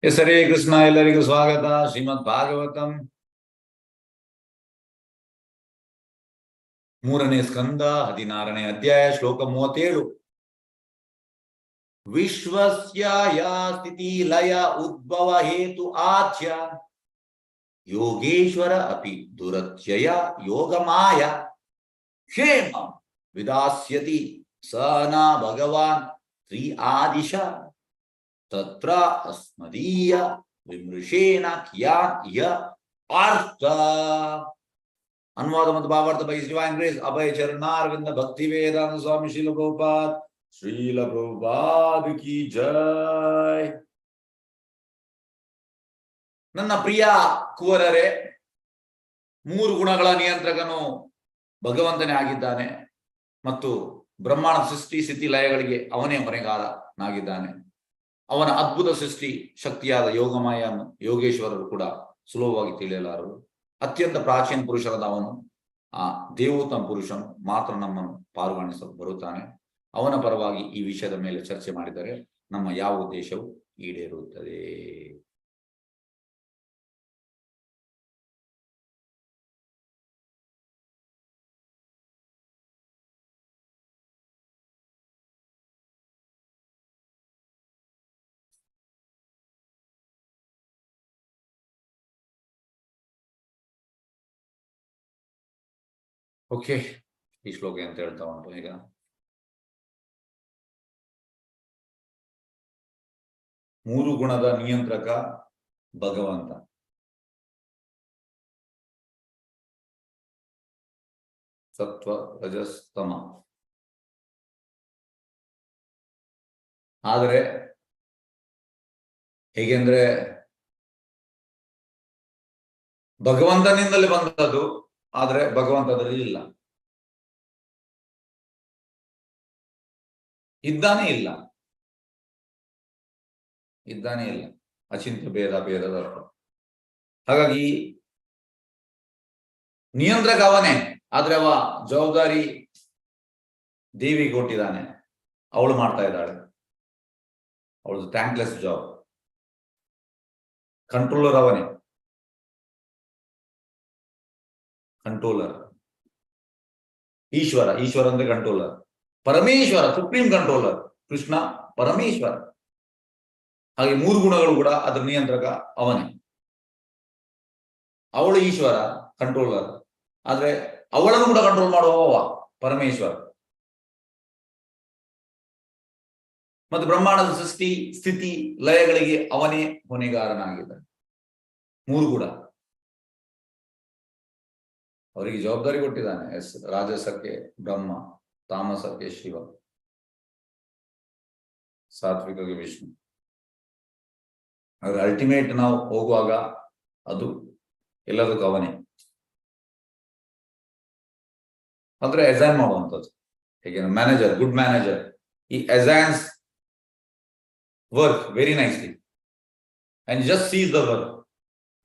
ಹರೇ ಕೃಷ್ಣ. ಎಲ್ಲರಿಗೂ ಸ್ವಾಗತ. ಶ್ರೀಮದ್ ಭಾಗವತಂ 3ನೇ ಸ್ಕಂದ 16ನೇ ಅಧ್ಯಾಯ ಶ್ಲೋಕ 37. ವಿಶ್ವಸ್ಯ ಯಾ ಸ್ಥಿತಿ ಲಯ ಉದ್ಭವ ಹೇತು ಆಚ್ಯ ಯೋಗೇಶ್ವರ ಅಪಿ ದುರತ್ಯಯ ಯೋಗಮಾಯ ಕ್ಷೇಮ ವಿದಾಸ್ಯತಿ ಸ ನ ಭಗವಾನ್ ಶ್ರೀ ಆದಿಶ ತತ್ರ ಅಸ್ಮದೀಯ ವಿಮೃಶೇನ ಕಿಯಾನ್ ಯ ಅರ್ಥ. ಅನುವಾದ ಮತ್ತು ಭಾವಾರ್ಥ ಬೈ ಡಿವೈನ್ ಗ್ರೇಸ್ ಅಭಯ ಚರಣಾರವಿಂದ ಭಕ್ತಿ ವೇದಾಂತ ಸ್ವಾಮಿ ಶ್ರೀಲ ಪ್ರಭುಪಾದ್ ಕಿ ಜೈ. ನನ್ನ ಪ್ರಿಯ ಕುವರರೇ, 3 ಗುಣಗಳ ನಿಯಂತ್ರಕನು ಭಗವಂತನೇ ಆಗಿದ್ದಾನೆ ಮತ್ತು ಬ್ರಹ್ಮಾಂಡ ಸೃಷ್ಟಿ ಸ್ಥಿತಿ ಲಯಗಳಿಗೆ ಅವನೇ ಹೊಣೆಗಾರನಾಗಿದ್ದಾನೆ. ಅವನ ಅದ್ಭುತ ಸೃಷ್ಟಿ ಶಕ್ತಿಯಾದ ಯೋಗಮಾಯನ್ನು ಯೋಗೇಶ್ವರರು ಕೂಡ ಸುಲಭವಾಗಿ ತಿಳಿಯಲಾರರು. ಅತ್ಯಂತ ಪ್ರಾಚೀನ ಪುರುಷರಾದ ಅವನು, ಆ ದೇವೋತ್ತಮ ಪುರುಷನು ಮಾತ್ರ ನಮ್ಮನ್ನು ಪಾಲ್ಗೊಳಿಸಲು ಬರುತ್ತಾನೆ. ಅವನ ಪರವಾಗಿ ಈ ವಿಷಯದ ಮೇಲೆ ಚರ್ಚೆ ಮಾಡಿದರೆ ನಮ್ಮ ಯಾವ ಉದ್ದೇಶವು ಈಡೇರುತ್ತದೆ. ಓಕೆ, ಈ ಶ್ಲೋಕ ಅಂತ ಹೇಳ್ತಾ ಉಂಟು. ಈಗ ಮೂರು ಗುಣದ ನಿಯಂತ್ರಕ ಭಗವಂತ. ಸತ್ವ ರಜಸ್ತಮ. ಆದರೆ ಹೇಗೆಂದ್ರೆ ಭಗವಂತನಿಂದಲೇ ಬಂದದ್ದು, ಆದ್ರೆ ಭಗವಂತದಲ್ಲಿ ಇಲ್ಲ. ಇದ್ದಾನೆ ಇಲ್ಲ, ಇದ್ದಾನೆ ಇಲ್ಲ. ಅಚಿಂತ್ಯ ಭೇದದ ಅರ್ಥ. ಹಾಗಾಗಿ ನಿಯಂತ್ರಕ ಅವನೇ, ಆದ್ರೆ ಅವ ಜವಾಬ್ದಾರಿ ದೇವಿ ಕೊಟ್ಟಿದ್ದಾನೆ. ಅವಳು ಮಾಡ್ತಾ ಇದ್ದಾಳೆ, ಅವಳದು ಥ್ಯಾಂಕ್ಲೆಸ್ ಜಾಬ್. ಕಂಟ್ರೋಲರ್ ಅವನೇ, ಕಂಟ್ರೋಲರ್. ಈಶ್ವರ ಅಂದ್ರೆ controller. Parameshwara supreme controller Krishna Parameshwara. ಹಾಗೆ 3 ಗುಣಗಳು ಕೂಡ ಅದರ ನಿಯಂತ್ರಕ ಅವನೇ. ಅವಳು ಈಶ್ವರ ಕಂಟ್ರೋಲರ್, ಆದ್ರೆ ಅವಳನ್ನು ಕೂಡ ಕಂಟ್ರೋಲ್ ಮಾಡುವವ ಪರಮೇಶ್ವರ. ಮತ್ತು ಬ್ರಹ್ಮಾಂಡದ ಸೃಷ್ಟಿ ಸ್ಥಿತಿ ಲಯಗಳಿಗೆ ಅವನೇ ಹೊಣೆಗಾರನಾಗಿದ್ದಾನೆ. 3 ಕೂಡ ಅವರಿಗೆ ಜವಾಬ್ದಾರಿ ಕೊಟ್ಟಿದ್ದಾನೆ. ರಾಜಸಕ್ಕೆ ಬ್ರಹ್ಮ, ತಾಮಸಕ್ಕೆ ಶಿವ, ಸಾತ್ವಿಕಗೆ ವಿಷ್ಣು. ಆದ್ರೆ ಅಲ್ಟಿಮೇಟ್ ನಾವು ಹೋಗುವಾಗ ಅದು ಎಲ್ಲದಕ್ಕೂ ಅವನೇ. ಅಂದ್ರೆ ಅಸೈನ್ ಮಾಡುವಂಥದ್ದು. ಹೇಗೆ ಮ್ಯಾನೇಜರ್, ಗುಡ್ ಮ್ಯಾನೇಜರ್, ಈ assigns work very nicely and just sees the work.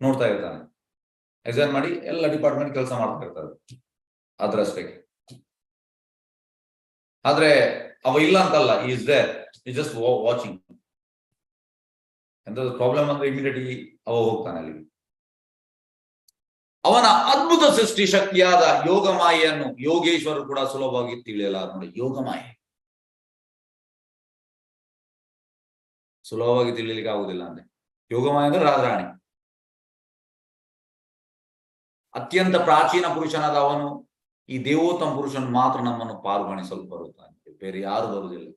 ನೋಡ್ತಾ ಇರ್ತಾನೆ, ಅಸೈನ್ ಮಾಡಿ ಎಲ್ಲ ಡಿಪಾರ್ಟ್ಮೆಂಟ್ ಕೆಲಸ ಮಾಡ್ತಾ ಇರ್ತಾರೆ ಅದರಷ್ಟೇ. ಆದ್ರೆ ಅವ ಇಲ್ಲ ಅಂತಲ್ಲ, is there, is just watching. ಎಂತ ಪ್ರಾಬ್ಲಮ್ ಅಂದ್ರೆ ಇಮಿಡಿಯೇಟ್ಲಿ ಅವ ಹೋಗ್ತಾನೆ ಅಲ್ಲಿಗೆ. ಅವನ ಅದ್ಭುತ ಸೃಷ್ಟಿ ಶಕ್ತಿಯಾದ ಯೋಗಮಾಯೆಯನ್ನು ಯೋಗೇಶ್ವರರು ಕೂಡ ಸುಲಭವಾಗಿ ತಿಳಿಯಲಾರ. ನೋಡಿ, ಯೋಗಮಾಯೆ ಸುಲಭವಾಗಿ ತಿಳಿಯಲಿಕ್ಕೆ ಆಗುದಿಲ್ಲ. ಅಂದ್ರೆ ಯೋಗಮಾಯ ಅಂದ್ರೆ ರಾಜರಾಣಿ. ಅತ್ಯಂತ ಪ್ರಾಚೀನ ಪುರುಷನಾದ ಅವನು, ಈ ದೇವೋತ್ತಮ ಪುರುಷನು ಮಾತ್ರ ನಮ್ಮನ್ನು ಪಾಲ್ಗೊಳಿಸಲು ಬರುತ್ತಾನೆ, ಬೇರೆ ಯಾರು ಬರುವುದಿಲ್ಲ.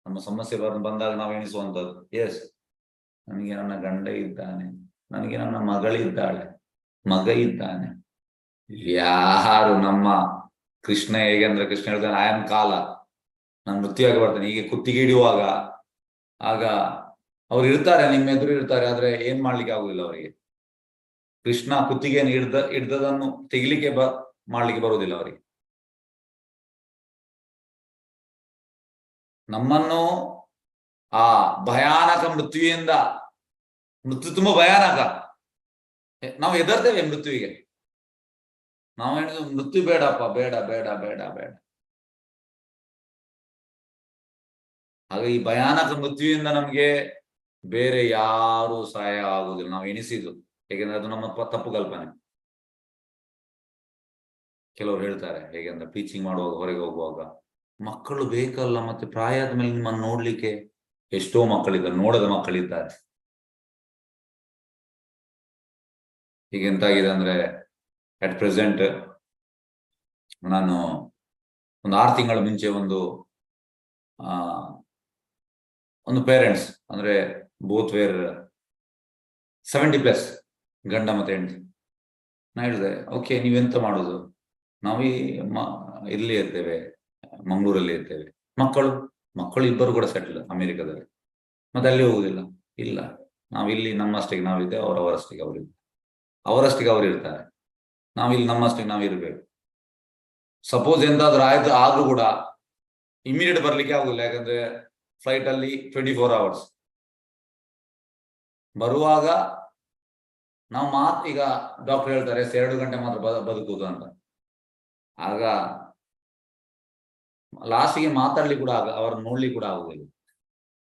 ನಮ್ಮ ಸಮಸ್ಯೆ ಬಂದಾಗ ನಾವು ಎಣಿಸುವಂಥದ್ದು, ಎಸ್ ನನಗೆ ನನ್ನ ಗಂಡ ಇದ್ದಾನೆ, ನನಗೆ ನನ್ನ ಮಗಳಿದ್ದಾಳೆ, ಮಗ ಇದ್ದಾನೆ. ಯಾರು ನಮ್ಮ ಕೃಷ್ಣ ಹೇಗೆ ಅಂದ್ರೆ ಕೃಷ್ಣ ಹೇಳ್ತಾನೆ, ಐ ಆಮ್ ಕಾಲ, ನಾನು ಮೃತ್ಯುವಾಗಿ ಬರ್ತೇನೆ. ಹೀಗೆ ಕುತ್ತಿಗೆ ಹಿಡಿಯುವಾಗ ಆಗ ಅವ್ರು ಇರ್ತಾರೆ, ನಿಮ್ಮ ಎದುರು ಇರ್ತಾರೆ, ಆದ್ರೆ ಏನ್ ಮಾಡ್ಲಿಕ್ಕೆ ಆಗುದಿಲ್ಲ ಅವರಿಗೆ. ಕೃಷ್ಣ ಕುತ್ತಿಗೆಯನ್ನು ಹಿಡ್ದದನ್ನು ತೆಗಿಲಿಕ್ಕೆ ಮಾಡ್ಲಿಕ್ಕೆ ಬರುವುದಿಲ್ಲ ಅವರಿಗೆ. ನಮ್ಮನ್ನು ಆ ಭಯಾನಕ ಮೃತ್ಯುವಿಂದ, ಮೃತ್ಯು ತುಂಬಾ ಭಯಾನಕ, ನಾವು ಹೆದರ್ತೇವೆ ಮೃತ್ಯುವಿಗೆ. ನಾವು ಹೇಳಿದ್ವಿ ಮೃತ್ಯು ಬೇಡಪ್ಪ, ಬೇಡ ಬೇಡ ಬೇಡ ಬೇಡ. ಹಾಗೆ ಈ ಭಯಾನಕ ಮೃತ್ಯುವಿಂದ ನಮ್ಗೆ ಬೇರೆ ಯಾರು ಸಹಾಯ ಆಗುದಿಲ್ಲ. ನಾವು ಎಣಿಸಿದ್ದು, ಹೇಗೆಂದ್ರೆ ಅದು ನಮ್ಮ ತಪ್ಪು ಕಲ್ಪನೆ. ಕೆಲವರು ಹೇಳ್ತಾರೆ ಹೇಗೆಂದ್ರೆ ಟೀಚಿಂಗ್ ಮಾಡುವಾಗ, ಹೊರಗೆ ಹೋಗುವಾಗ, ಮಕ್ಕಳು ಬೇಕಲ್ಲ, ಮತ್ತೆ ಪ್ರಾಯ ಆದ್ಮೇಲೆ ನಿಮ್ಮನ್ನು ನೋಡ್ಲಿಕ್ಕೆ. ಎಷ್ಟೋ ಮಕ್ಕಳಿದ್ದಾರೆ, ನೋಡದ ಮಕ್ಕಳಿದ್ದಾರೆ. ಈಗ ಎಂತಾಗಿದೆ ಅಂದ್ರೆ, ಅಟ್ ಪ್ರೆಸೆಂಟ್ ನಾನು ಒಂದು 6 ತಿಂಗಳ ಮುಂಚೆ ಒಂದು ಪೇರೆಂಟ್ಸ್ ಅಂದ್ರೆ ಬೋತ್ ವೇರ್ 70+ ಗಂಡ ಮತ್ತೆ ಹೆಂಡತಿ. ನಾ ಹೇಳಿದೆ, ಓಕೆ ನೀವೆಂತ ಮಾಡೋದು? ನಾವು ಇಲ್ಲಿ ಇರ್ತೇವೆ, ಮಂಗಳೂರಲ್ಲಿ ಇರ್ತೇವೆ. ಮಕ್ಕಳು ಇಬ್ಬರು ಕೂಡ ಸೆಟ್ಲ್ ಅಮೆರಿಕದಲ್ಲಿ, ಮತ್ತೆ ಅಲ್ಲಿ ಹೋಗುದಿಲ್ಲ. ಇಲ್ಲ, ನಾವಿಲ್ಲಿ ನಮ್ಮಷ್ಟಿಗೆ ನಾವಿದ್ದೇವೆ, ಅವರವರಷ್ಟಿಗೆ ಅವರು ಇರ್ತಾರೆ. ನಾವಿಲ್ಲಿ ನಮ್ಮಷ್ಟಿಗೆ ನಾವು ಇರ್ಬೇಕು. ಸಪೋಸ್ ಎಂತಾದ್ರೂ ಆದ್ರೂ ಕೂಡ ಇಮಿಡಿಯೇಟ್ ಬರ್ಲಿಕ್ಕೆ ಆಗುದಿಲ್ಲ, ಯಾಕಂದ್ರೆ ಫ್ಲೈಟ್ ಅಲ್ಲಿ 24 hours ಬರುವಾಗ ನಾವು ಈಗ ಡಾಕ್ಟರ್ ಹೇಳ್ತಾರೆ 2 ಗಂಟೆ ಮಾತ್ರ ಬದುಕುವುದು ಅಂತ. ಆಗ ಲಾಸ್ಟಿಗೆ ಮಾತಾಡ್ಲಿಕ್ಕೆ ಕೂಡ ಅವ್ರನ್ನ ನೋಡ್ಲಿಕ್ಕೆ ಕೂಡ ಆಗುದಿಲ್ಲ.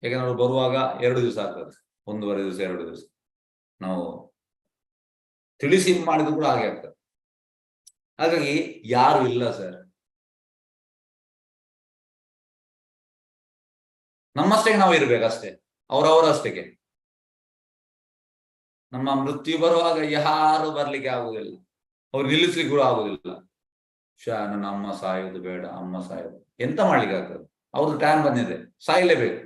ಯಾಕಂದ್ರೆ ಅವ್ರು ಬರುವಾಗ 2 ದಿವಸ ಆಗ್ತದೆ, 1.5 ದಿವಸ 2 ದಿವಸ. ನಾವು ತಿಳಿಸಿ ಮಾಡಿದ್ರು ಕೂಡ ಹಾಗೆ ಆಗ್ತದೆ. ಹಾಗಾಗಿ ಯಾರು ಇಲ್ಲ ಸರ್, ನಮ್ಮಷ್ಟಕ್ಕೆ ನಾವು ಇರ್ಬೇಕಷ್ಟೇ, ಅವರವರಷ್ಟಕ್ಕೆ. ನಮ್ಮ ಮೃತ್ಯು ಬರುವಾಗ ಯಾರು ಬರ್ಲಿಕ್ಕೆ ಆಗುದಿಲ್ಲ, ಅವ್ರು ನಿಲ್ಲಿಸ್ಲಿಕ್ಕೆ ಕೂಡ ಆಗುದಿಲ್ಲ. ನನ್ನ ಅಮ್ಮ ಸಾಯೋದು ಬೇಡ, ಅಮ್ಮ ಸಾಯೋದು ಎಂತ ಮಾಡ್ಲಿಕ್ಕೆ ಆಗ್ತದೆ? ಅವ್ರದ್ದು ಟೈಮ್ ಬಂದಿದೆ, ಸಾಯಲೇಬೇಕು.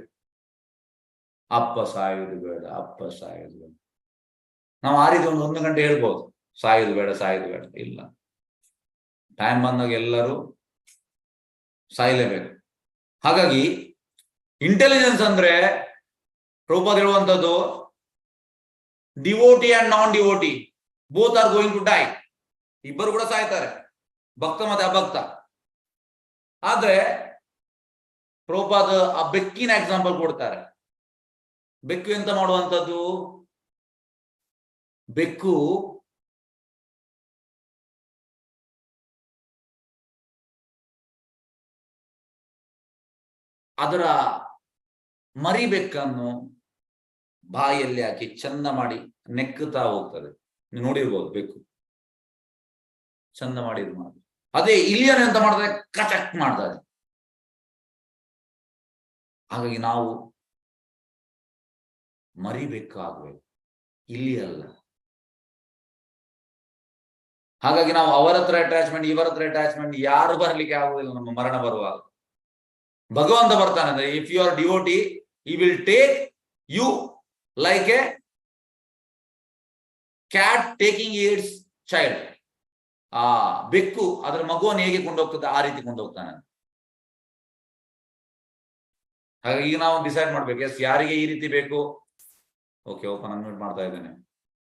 ಅಪ್ಪ ಸಾಯೋದು ಬೇಡ, ಅಪ್ಪ ಸಾಯೋದು ಬೇಡ. ನಾವು ಆ ರೀತಿ 1 ಗಂಟೆ ಹೇಳ್ಬೋದು, ಸಾಯೋದು ಬೇಡ, ಸಾಯೋದು ಬೇಡ. ಇಲ್ಲ, ಟೈಮ್ ಬಂದಾಗ ಎಲ್ಲರೂ ಸಾಯಲೇಬೇಕು. ಹಾಗಾಗಿ ಇಂಟೆಲಿಜೆನ್ಸ್ ಅಂದ್ರೆ ಪ್ರಭುಪಾದ ಹೇಳುವಂಥದ್ದು, devotee and non devotee both are going to die. ಇಬ್ಬರು ಕೂಡ ಸಾಯ್ತಾರೆ, ಭಕ್ತ ಮತ್ತೆ ಅಭಕ್ತ. ಆದ್ರೆ ಪ್ರಭುಪಾದ ಆ ಬೆಕ್ಕಿನ ಎಕ್ಸಾಂಪಲ್ ಕೊಡ್ತಾರೆ. ಬೆಕ್ಕು ಎಂತ ಮಾಡುವಂಥದ್ದು? ಬೆಕ್ಕು ಅದರ ಮರಿ ಬೆಕ್ಕನ್ನು ಬಾಯಲ್ಲಿ ಹಾಕಿ ಚಂದ ಮಾಡಿ ನೆಕ್ಕುತ್ತಾ ಹೋಗ್ತದೆ. ನೀವು ನೋಡಿರ್ಬೋದು, ಬೆಕ್ಕು ಚಂದ ಮಾಡಿ ಮಾಡಿ. ಅದೇ ಇಲಿಯನ್ನು ಎಂತ ಮಾಡ್ತಾರೆ? ಕಚಕ್ ಮಾಡ್ತಾರೆ. ಹಾಗಾಗಿ ನಾವು ಮರಿಬೇಕು ಆಗ್ಬೇಕು, ಇಲ್ಲಿ ಅಲ್ಲ. ಹಾಗಾಗಿ ನಾವು ಅವರ ಹತ್ರ ಅಟ್ಯಾಚ್ಮೆಂಟ್, ಇವರ ಹತ್ರ ಅಟ್ಯಾಚ್ಮೆಂಟ್, ಯಾರು ಬರ್ಲಿಕ್ಕೆ ಆಗುದಿಲ್ಲ. ನಮ್ಮ ಮರಣ ಬರುವಾಗ ಭಗವಂತ ಬರ್ತಾನೆ ಅಂದ್ರೆ, if you are devotee he will take you like a cat taking its child. ಆ ಬೆಕ್ಕು ಅದರ ಮಗುವನ್ನು ಹೇಗೆ ಕೊಂಡೋಗ್ತದೆ ಆ ರೀತಿ ಕೊಂಡೋಗ್ತಾನೆ. ಹಾಗಾಗಿ ಈಗ ನಾವು ಡಿಸೈಡ್ ಮಾಡ್ಬೇಕು, ಎಸ್ ಯಾರಿಗೆ ಈ ರೀತಿ ಬೇಕು. ಓಕೆ, ಓಪನ್ ಅನ್ಮ್ಯೂಟ್ ಮಾಡ್ತಾ ಇದ್ದೇನೆ.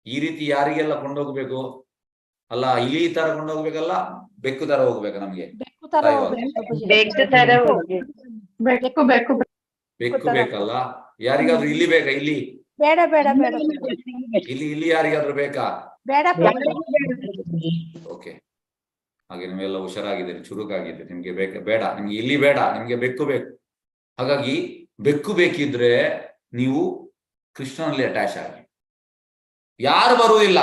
ಈ ರೀತಿ ಯಾರಿಗೆಲ್ಲ ಕೊಂಡೋಗ್ಬೇಕು, ಅಲ್ಲ ಇಲಿ ತರ ಕೊಂಡೋಗ್ಬೇಕಲ್ಲ, ಬೆಕ್ಕು ತರ ಹೋಗ್ಬೇಕು. ನಮ್ಗೆ ಬೆಕ್ಕು ಬೇಕಲ್ಲ. ಯಾರಿಗಾದ್ರೂ ಇಲ್ಲಿ ಬೇಕಾ? ಇಲ್ಲಿ ಬೇಡ ಬೇಡ ಬೇಡ, ಇಲ್ಲಿ ಯಾರಿಗಾದ್ರೂ ಬೇಕಾ? ಬೇಡ. ಓಕೆ, ಹಾಗೆ ನೀವೆಲ್ಲ ಹುಷಾರಾಗಿದ್ದೀರಿ, ಚುರುಕಾಗಿದ್ದೀರಿ. ನಿಮ್ಗೆ ಬೇಡ, ನಿಮ್ಗೆ ಇಲ್ಲಿ ಬೇಡ, ನಿಮ್ಗೆ ಬೆಕ್ಕು ಬೇಕು. ಹಾಗಾಗಿ ಬೆಕ್ಕು ಬೇಕಿದ್ರೆ ನೀವು ಕೃಷ್ಣನಲ್ಲಿ ಅಟ್ಯಾಚ್ ಆಗಿ. ಯಾರು ಬರುವುದಿಲ್ಲ.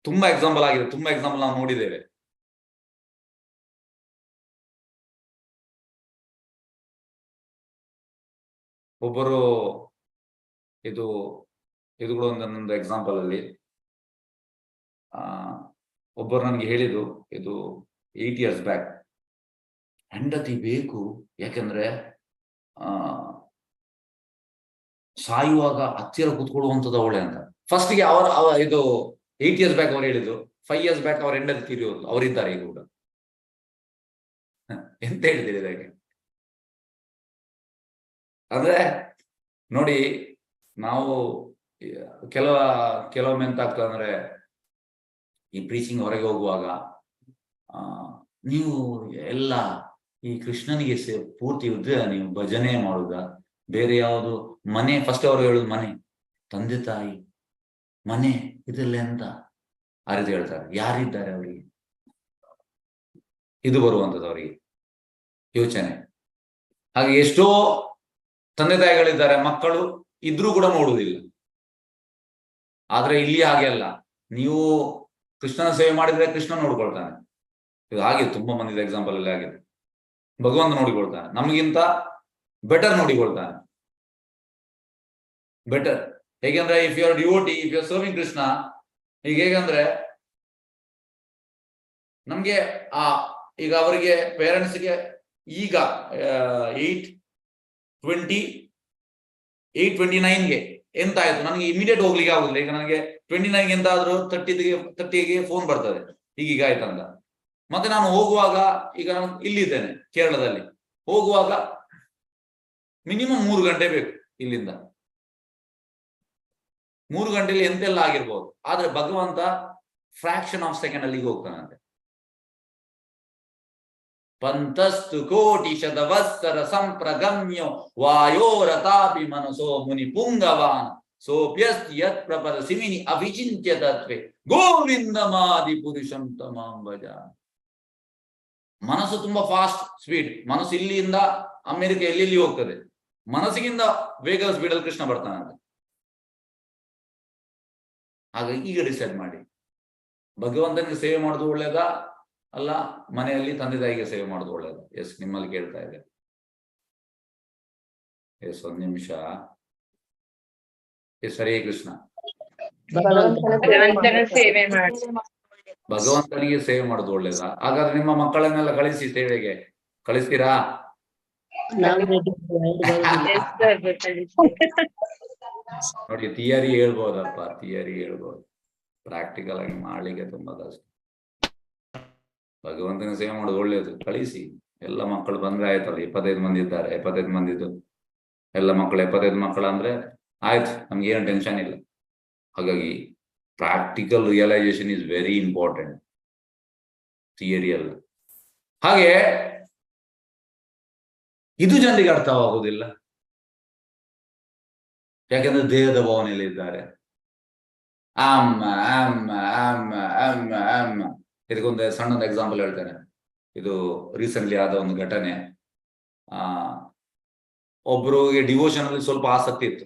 ತುಂಬಾ ಎಕ್ಸಾಂಪಲ್ ಆಗಿದೆ, ತುಂಬಾ ಎಕ್ಸಾಂಪಲ್ ನಾವು ನೋಡಿದ್ದೇವೆ. ಒಬ್ಬರು ಇದು ಕೂಡ ಒಂದೊಂದು ಎಕ್ಸಾಂಪಲ್ ಅಲ್ಲಿ ಒಬ್ಬರು ನನಗೆ ಹೇಳಿದ್ರು, ಇದು 8 years ಬ್ಯಾಕ್, ಹೆಂಡತಿ ಬೇಕು, ಯಾಕೆಂದ್ರೆ ಸಾಯುವಾಗ ಹತ್ತಿರ ಕೂತ್ಕೊಳ್ಳುವಂಥದ್ದು ಅವಳೆ ಅಂತ. ಫಸ್ಟ್ಗೆ ಇದು 8 years ಬ್ಯಾಕ್ ಅವ್ರು ಹೇಳಿದ್ರು. 5 years ಬ್ಯಾಕ್ ಅವ್ರ ಹೆಂಡತಿ ತೀರಿಯೋದು, ಅವರಿದ್ದಾರೆ ಈಗ ಕೂಡ. ಎಂತ ಹೇಳಿದ್ದೀರಿ ಇದಕ್ಕೆ? ಅಂದ್ರೆ ನೋಡಿ, ನಾವು ಕೆಲವೊಮ್ಮೆ ಎಂತ ಆಗ್ತದೆ ಅಂದ್ರೆ, ಈ ಪ್ರೀಚಿಂಗ್ ಹೊರಗೆ ಹೋಗುವಾಗ ನೀವು ಎಲ್ಲ ಈ ಕೃಷ್ಣನಿಗೆ ಪೂರ್ತಿ ಯುದ್ಧ ನೀವು ಭಜನೆ ಮಾಡುದ, ಬೇರೆ ಯಾವುದು ಮನೆ? ಫಸ್ಟ್ ಅವರು ಹೇಳುದು ಮನೆ, ತಂದೆ ತಾಯಿ, ಮನೆ, ಇದೆಲ್ಲ ಎಂತ ಆ ರೀತಿ ಹೇಳ್ತಾರೆ. ಯಾರಿದ್ದಾರೆ ಅವರಿಗೆ? ಇದು ಬರುವಂಥದ್ದು ಅವರಿಗೆ ಯೋಚನೆ. ಹಾಗೆ ಎಷ್ಟೋ ತಂದೆ ತಾಯಿಗಳಿದ್ದಾರೆ, ಮಕ್ಕಳು ಇದ್ರೂ ಕೂಡ ನೋಡುವುದಿಲ್ಲ. ಆದ್ರೆ ಇಲ್ಲಿ ಹಾಗೆ ಅಲ್ಲ. ನೀವು ಕೃಷ್ಣನ ಸೇವೆ ಮಾಡಿದ್ರೆ ಕೃಷ್ಣ ನೋಡ್ಕೊಳ್ತಾನೆ. ಇದು ಹಾಗೆ ತುಂಬಾ ಮಂದಿದ ಎಕ್ಸಾಂಪಲ್ ಅಲ್ಲಿ ಆಗಿದೆ. ಭಗವಂತ ನೋಡಿಕೊಳ್ತಾನೆ, ನಮಗಿಂತ ಬೆಟರ್ ನೋಡಿಕೊಳ್ತಾನೆ. ಬೆಟರ್ ಹೇಗೆಂದ್ರೆ, if you are devotee, if you are serving Krishna, ಈಗ ಹೇಗಂದ್ರೆ ನಮ್ಗೆ ಈಗ ಅವರಿಗೆ ಪೇರೆಂಟ್ಸ್ಗೆ ಈಗ 8:29ಗೆ ಎಂತ ಆಯ್ತು, ನನಗೆ ಇಮಿಡಿಯೇಟ್ ಹೋಗ್ಲಿಕ್ಕೆ ಆಗುದಿಲ್ಲ. ಈಗ ನನಗೆ 29ಗೆ ಎಂತಾದ್ರೂ 30ಗೆ ಫೋನ್ ಬರ್ತದೆ, ಈಗೀಗ ಆಯ್ತಂತ. ಮತ್ತೆ ನಾನು ಹೋಗುವಾಗ, ಈಗ ನಾನು ಇಲ್ಲಿದ್ದೇನೆ ಕೇರಳದಲ್ಲಿ, ಹೋಗುವಾಗ ಮಿನಿಮಮ್ 3 ಗಂಟೆ ಬೇಕು ಇಲ್ಲಿಂದ. 3 ಗಂಟೆಯಲ್ಲಿ ಎಂತೆಲ್ಲ ಆಗಿರ್ಬೋದು. ಆದ್ರೆ ಭಗವಂತ ಫ್ರಾಕ್ಷನ್ ಆಫ್ ಸೆಕೆಂಡ್ ಅಲ್ಲಿಗೆ ಹೋಗ್ತಾನಂತೆ. ಪಂತಸ್ತು ಕೋಟಿ ಶತವತ್ಸರ ಸಂಪ್ರಗಮ್ಯೋ ವಾಯೋರತಾಪಿ ಮನಸೋ ಮುನಿ ಪುಂಗವಾನ್ ಸೋಪ್ಯಸ್ತಿ ಯತ್ ಪ್ರಪದ ಸಿಮಿನಿ ಅವಿಚಿಂತ್ಯ ತತ್ವೆ ಗೋವಿಂದಮಾದಿ ಪುರುಷಂ ತಮಾಂ ಭಜ. ಮನಸ್ಸು ತುಂಬಾ ಫಾಸ್ಟ್ ಸ್ಪೀಡ್. ಮನಸ್ಸು ಇಲ್ಲಿಂದ ಅಮೆರಿಕ ಎಲ್ಲಿ ಹೋಗ್ತದೆ, ಮನಸ್ಸಿಗಿಂತ ವೇಗದ ಸ್ಪೀಡಲ್ಲಿ ಕೃಷ್ಣ ಬರ್ತಾನಂತೆ. ಹಾಗಾಗಿ ಈಗ ಡಿಸೈಡ್ ಮಾಡಿ, ಭಗವಂತನಿಗೆ ಸೇವೆ ಮಾಡೋದು ಒಳ್ಳೇದಾ ಅಲ್ಲ ಮನೆಯಲ್ಲಿ ತಂದೆ ತಾಯಿಗೆ ಸೇವೆ ಮಾಡೋದು ಒಳ್ಳೇದಾ? ಎಸ್, ನಿಮ್ಮಲ್ಲಿ ಕೇಳ್ತಾ ಇದೆ. ಎಸ್, 1 ನಿಮಿಷ. ಎಸ್, ಹರೇ ಕೃಷ್ಣ. ಭಗವಂತನಿಗೆ ಸೇವೆ ಮಾಡೋದು ಒಳ್ಳೇದಾ? ಹಾಗಾದ್ರೆ ನಿಮ್ಮ ಮಕ್ಕಳನ್ನೆಲ್ಲ ಕಳಿಸಿ, ಸೇವೆಗೆ ಕಳಿಸ್ತೀರಾ? ನೋಡಿ, ಥಿಯರಿ ಹೇಳ್ಬೋದಪ್ಪ, ಥಿಯರಿ ಹೇಳ್ಬೋದು, ಪ್ರಾಕ್ಟಿಕಲ್ ಆಗಿ ಮಾಡ್ಲಿಕ್ಕೆ ತುಂಬಾ ಕಷ್ಟ. ಭಗವಂತನ ಸೇವೆ ಮಾಡೋದು ಒಳ್ಳೇದು, ಕಳಿಸಿ. ಎಲ್ಲ ಮಕ್ಕಳು ಬಂದ್ರೆ ಆಯ್ತಲ್ಲ. 25 ಮಂದಿ ಇದ್ದಾರೆ, 75 ಮಂದಿದ್ದು ಎಲ್ಲ ಮಕ್ಕಳು 75 ಮಕ್ಕಳು ಅಂದ್ರೆ ಆಯ್ತು, ನಮ್ಗೆ ಏನು ಟೆನ್ಷನ್ ಇಲ್ಲ. ಹಾಗಾಗಿ practical realisation is very important, theory ಅಲ್ಲ. ಹಾಗೆ ಇದು ಜನರಿಗೆ ಅರ್ಥವಾಗುವುದಿಲ್ಲ, ಯಾಕೆಂದ್ರೆ ದೇಹದ ಭಾವನೆಯಲ್ಲಿ ಇದ್ದಾರೆ. ಅಮ್ಮ ಅಮ್ಮ ಅಮ್ಮ ಅಮ್ಮ ಅಮ್ಮ. ಇದಕ್ಕೊಂದು ಸಣ್ಣದ ಎಕ್ಸಾಂಪಲ್ ಹೇಳ್ತೇನೆ. ಇದು ರೀಸೆಂಟ್ಲಿ ಆದ ಒಂದು ಘಟನೆ. ಒಬ್ರಿಗೆ ಡಿವೋಷನ್ ಅಲ್ಲಿ ಸ್ವಲ್ಪ ಆಸಕ್ತಿ ಇತ್ತು,